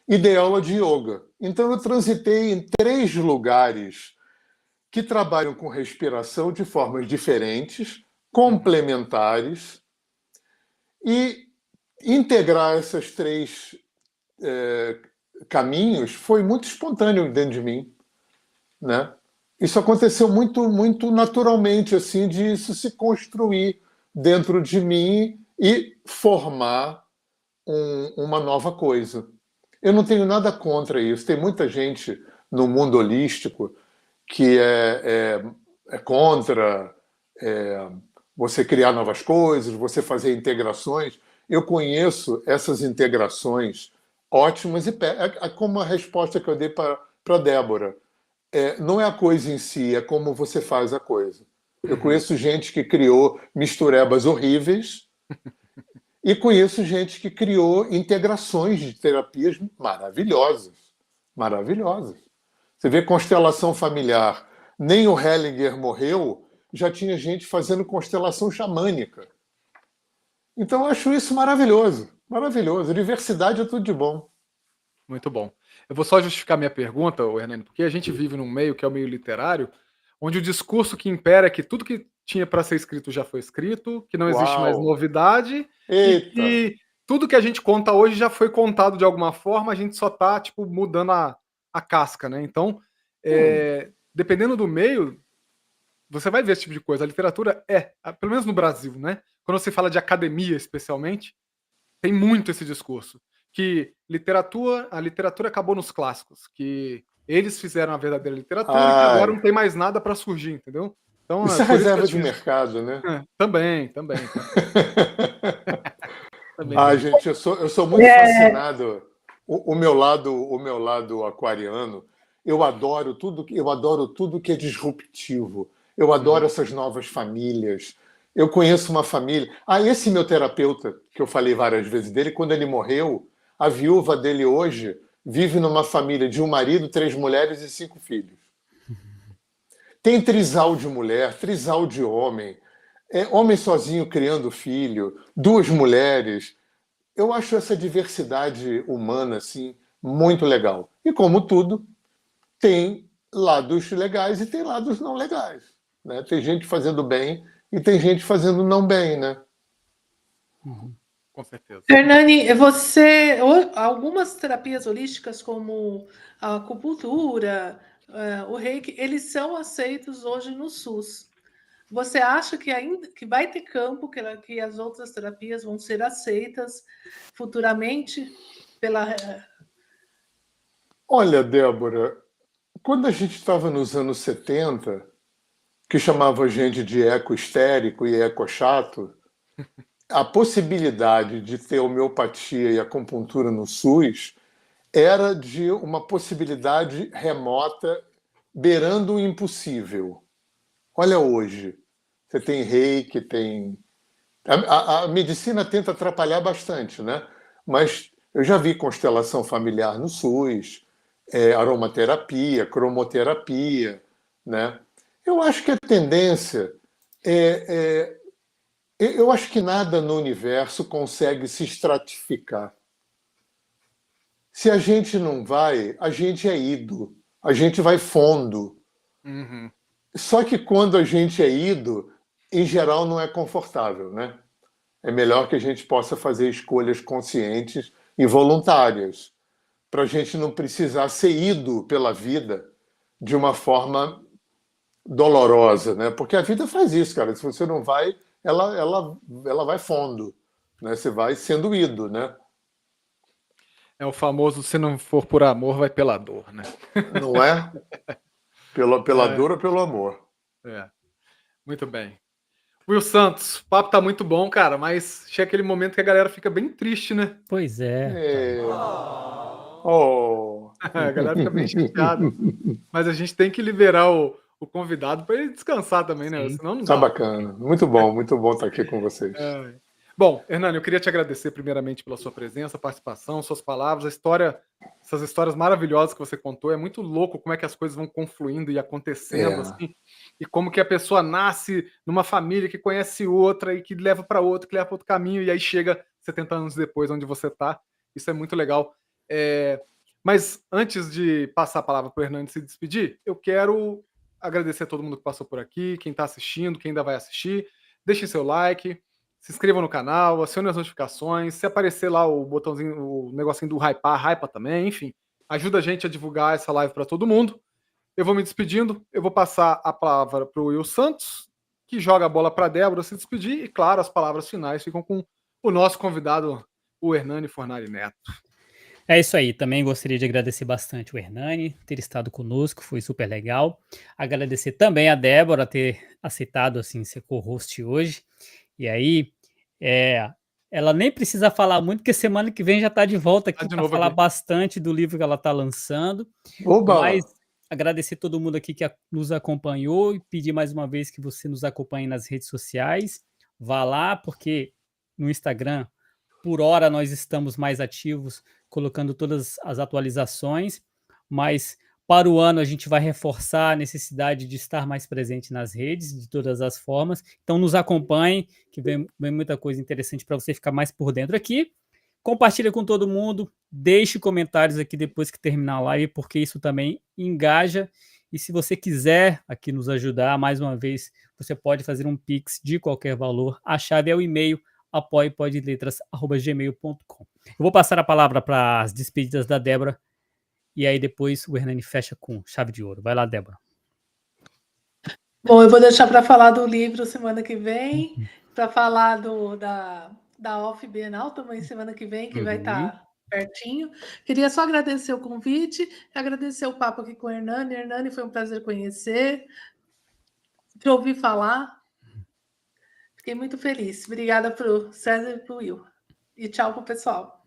D: e dei aula de yoga. Então eu transitei em 3 lugares que trabalham com respiração de formas diferentes, complementares, e integrar esses 3 caminhos foi muito espontâneo dentro de mim, né? Isso aconteceu muito, muito naturalmente, assim, de isso se construir dentro de mim e formar uma nova coisa. Eu não tenho nada contra isso. Tem muita gente no mundo holístico que é contra você criar novas coisas, você fazer integrações. Eu conheço essas integrações ótimas e como a resposta que eu dei para a Débora. Não é a coisa em si, é como você faz a coisa. Eu conheço gente que criou misturebas horríveis e conheço gente que criou integrações de terapias maravilhosas. Maravilhosas. Você vê constelação familiar. Nem o Hellinger morreu, já tinha gente fazendo constelação xamânica. Então eu acho isso maravilhoso. Maravilhoso. Diversidade é tudo de bom.
A: Muito bom. Eu vou só justificar minha pergunta, Hernani, porque a gente vive num meio que é o meio literário, onde o discurso que impera é que tudo que tinha para ser escrito já foi escrito, que não existe mais
D: Uau!
A: novidade e
D: Eita!
A: que tudo que a gente conta hoje já foi contado de alguma forma, a gente só está tipo, mudando a casca, né? Então, dependendo do meio, você vai ver esse tipo de coisa. A literatura pelo menos no Brasil, né? Quando você fala de academia, especialmente, tem muito esse discurso. Que a literatura acabou nos clássicos, que eles fizeram a verdadeira literatura e que agora
D: Ai,
A: não tem mais nada para surgir, entendeu? Então,
D: isso é
A: por isso que eu
D: reserva de
A: tinha.
D: mercado, né?
A: Também. Também
D: Ah,
A: tem.
D: gente, eu sou muito fascinado. O meu lado aquariano, eu adoro tudo que é disruptivo. Eu adoro essas novas famílias. Eu conheço uma família. Esse meu terapeuta, que eu falei várias vezes dele, quando ele morreu, a viúva dele hoje vive numa família de um marido, 3 mulheres e 5 filhos. Tem trisal de mulher, trisal de homem, homem sozinho criando filho, 2 mulheres. Eu acho essa diversidade humana assim muito legal. E como tudo, tem lados legais e tem lados não legais, né? Tem gente fazendo bem e tem gente fazendo não bem, né?
A: Com certeza.
C: Hernani, algumas terapias holísticas, como a acupuntura, o reiki, eles são aceitos hoje no SUS. Você acha que ainda que vai ter campo, que as outras terapias vão ser aceitas futuramente pela.
D: Olha, Débora, quando a gente estava nos anos 70, que chamava a gente de eco histérico e eco chato, a possibilidade de ter homeopatia e acupuntura no SUS era de uma possibilidade remota, beirando o impossível. Olha hoje, você tem reiki, tem... A medicina tenta atrapalhar bastante, né? Mas eu já vi constelação familiar no SUS, aromaterapia, cromoterapia, né? Eu acho que a tendência eu acho que nada no universo consegue se estratificar. Se a gente não vai, a gente é ido, a gente vai fundo.
A: Uhum.
D: Só que quando a gente é ido, em geral não é confortável, né? É melhor que a gente possa fazer escolhas conscientes e voluntárias, para a gente não precisar ser ido pela vida de uma forma dolorosa, né? Porque a vida faz isso, cara. Se você não vai, ela vai fundo, né? Você vai sendo ido, né?
A: É o famoso, se não for por amor, vai pela dor, né?
D: Não é? Pela dor ou pelo amor.
A: Muito bem. Will Santos, o papo tá muito bom, cara, mas chega aquele momento que a galera fica bem triste, né?
B: Pois é.
D: Oh.
A: A galera fica bem chateada. Mas a gente tem que liberar o convidado para ele descansar também, né?
B: Sim.
A: Senão não
D: Tá
A: dá.
D: bacana. Muito bom estar aqui com vocês.
A: Bom, Hernani, eu queria te agradecer primeiramente pela sua presença, participação, suas palavras, essas histórias maravilhosas que você contou. É muito louco como é que as coisas vão confluindo e acontecendo, assim, e como que a pessoa nasce numa família que conhece outra e que leva para outro, que leva para outro caminho, e aí chega 70 anos depois onde você está. Isso é muito legal. Mas antes de passar a palavra para o Hernani se despedir, eu quero agradecer a todo mundo que passou por aqui, quem está assistindo, quem ainda vai assistir. Deixem seu like, se inscrevam no canal, acionem as notificações. Se aparecer lá o botãozinho, o negocinho do hypar, hypa também, enfim. Ajuda a gente a divulgar essa live para todo mundo. Eu vou me despedindo, eu vou passar a palavra para o Will Santos, que joga a bola para a Débora se despedir, e claro, as palavras finais ficam com o nosso convidado, o Hernani Fornari Neto.
B: É isso aí, também gostaria de agradecer bastante o Hernani ter estado conosco, foi super legal. Agradecer também a Débora ter aceitado assim ser co-host hoje. E aí, ela nem precisa falar muito, porque semana que vem já está de volta aqui para falar bastante do livro que ela está lançando.
D: Oba!
B: Mas agradecer todo mundo aqui que nos acompanhou e pedir mais uma vez que você nos acompanhe nas redes sociais. Vá lá, porque no Instagram, por hora, nós estamos mais ativos, colocando todas as atualizações, mas para o ano a gente vai reforçar a necessidade de estar mais presente nas redes, de todas as formas. Então nos acompanhem, que vem muita coisa interessante para você ficar mais por dentro aqui. Compartilha com todo mundo, Deixe comentários aqui depois que terminar a live, porque isso também engaja. E se você quiser aqui nos ajudar, mais uma vez, você pode fazer um Pix de qualquer valor. A chave é o e-mail apoiepodletras@gmail.com. Eu vou passar a palavra para as despedidas da Débora e aí depois o Hernani fecha com chave de ouro. Vai lá, Débora.
C: Bom, eu vou deixar para falar do livro semana que vem, para falar da Off Bienal também semana que vem, que vai estar pertinho. Queria só agradecer o convite, agradecer o papo aqui com o Hernani. Hernani, foi um prazer conhecer, te ouvir falar. Fiquei muito feliz. Obrigada para o César e para o Will. E tchau para o pessoal.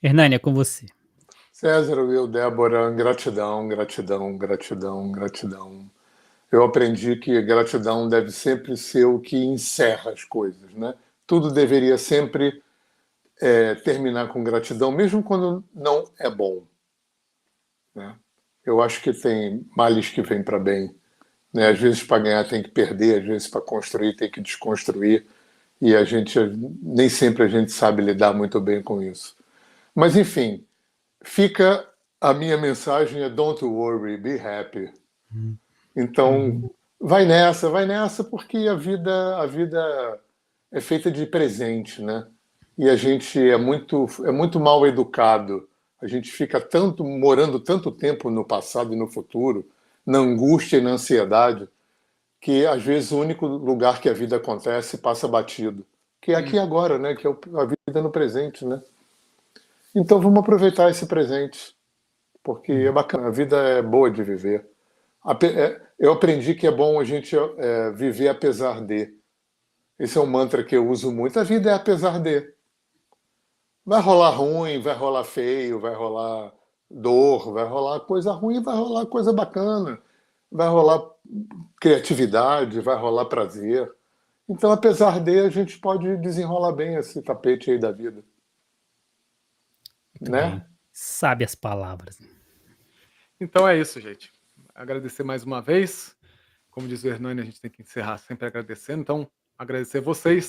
B: Hernani, é com você.
D: César, Will, Débora, gratidão, gratidão, gratidão, gratidão. Eu aprendi que gratidão deve sempre ser o que encerra as coisas, né? Tudo deveria sempre terminar com gratidão, mesmo quando não é bom, né? Eu acho que tem males que vêm para bem, né? Às vezes para ganhar tem que perder, às vezes para construir tem que desconstruir, e nem sempre a gente sabe lidar muito bem com isso. Mas enfim, fica a minha mensagem é don't worry, be happy. Então, vai nessa, porque a vida é feita de presente, né? E a gente é muito mal educado. A gente fica morando tanto tempo no passado e no futuro, na angústia e na ansiedade, que às vezes o único lugar que a vida acontece passa batido. Que é aqui agora, né? Que é a vida no presente, né? Então vamos aproveitar esse presente, porque é bacana, a vida é boa de viver. Eu aprendi que é bom a gente viver apesar de. Esse é um mantra que eu uso muito. A vida é apesar de. Vai rolar ruim, vai rolar feio, vai rolar dor, vai rolar coisa ruim, vai rolar coisa bacana, vai rolar criatividade, vai rolar prazer. Então, apesar de, a gente pode desenrolar bem esse tapete aí da vida.
B: Muito
D: Né?
B: bem. Sabe as palavras.
A: Então é isso, gente. Agradecer mais uma vez. Como diz o Hernani, a gente tem que encerrar sempre agradecendo. Então, agradecer vocês.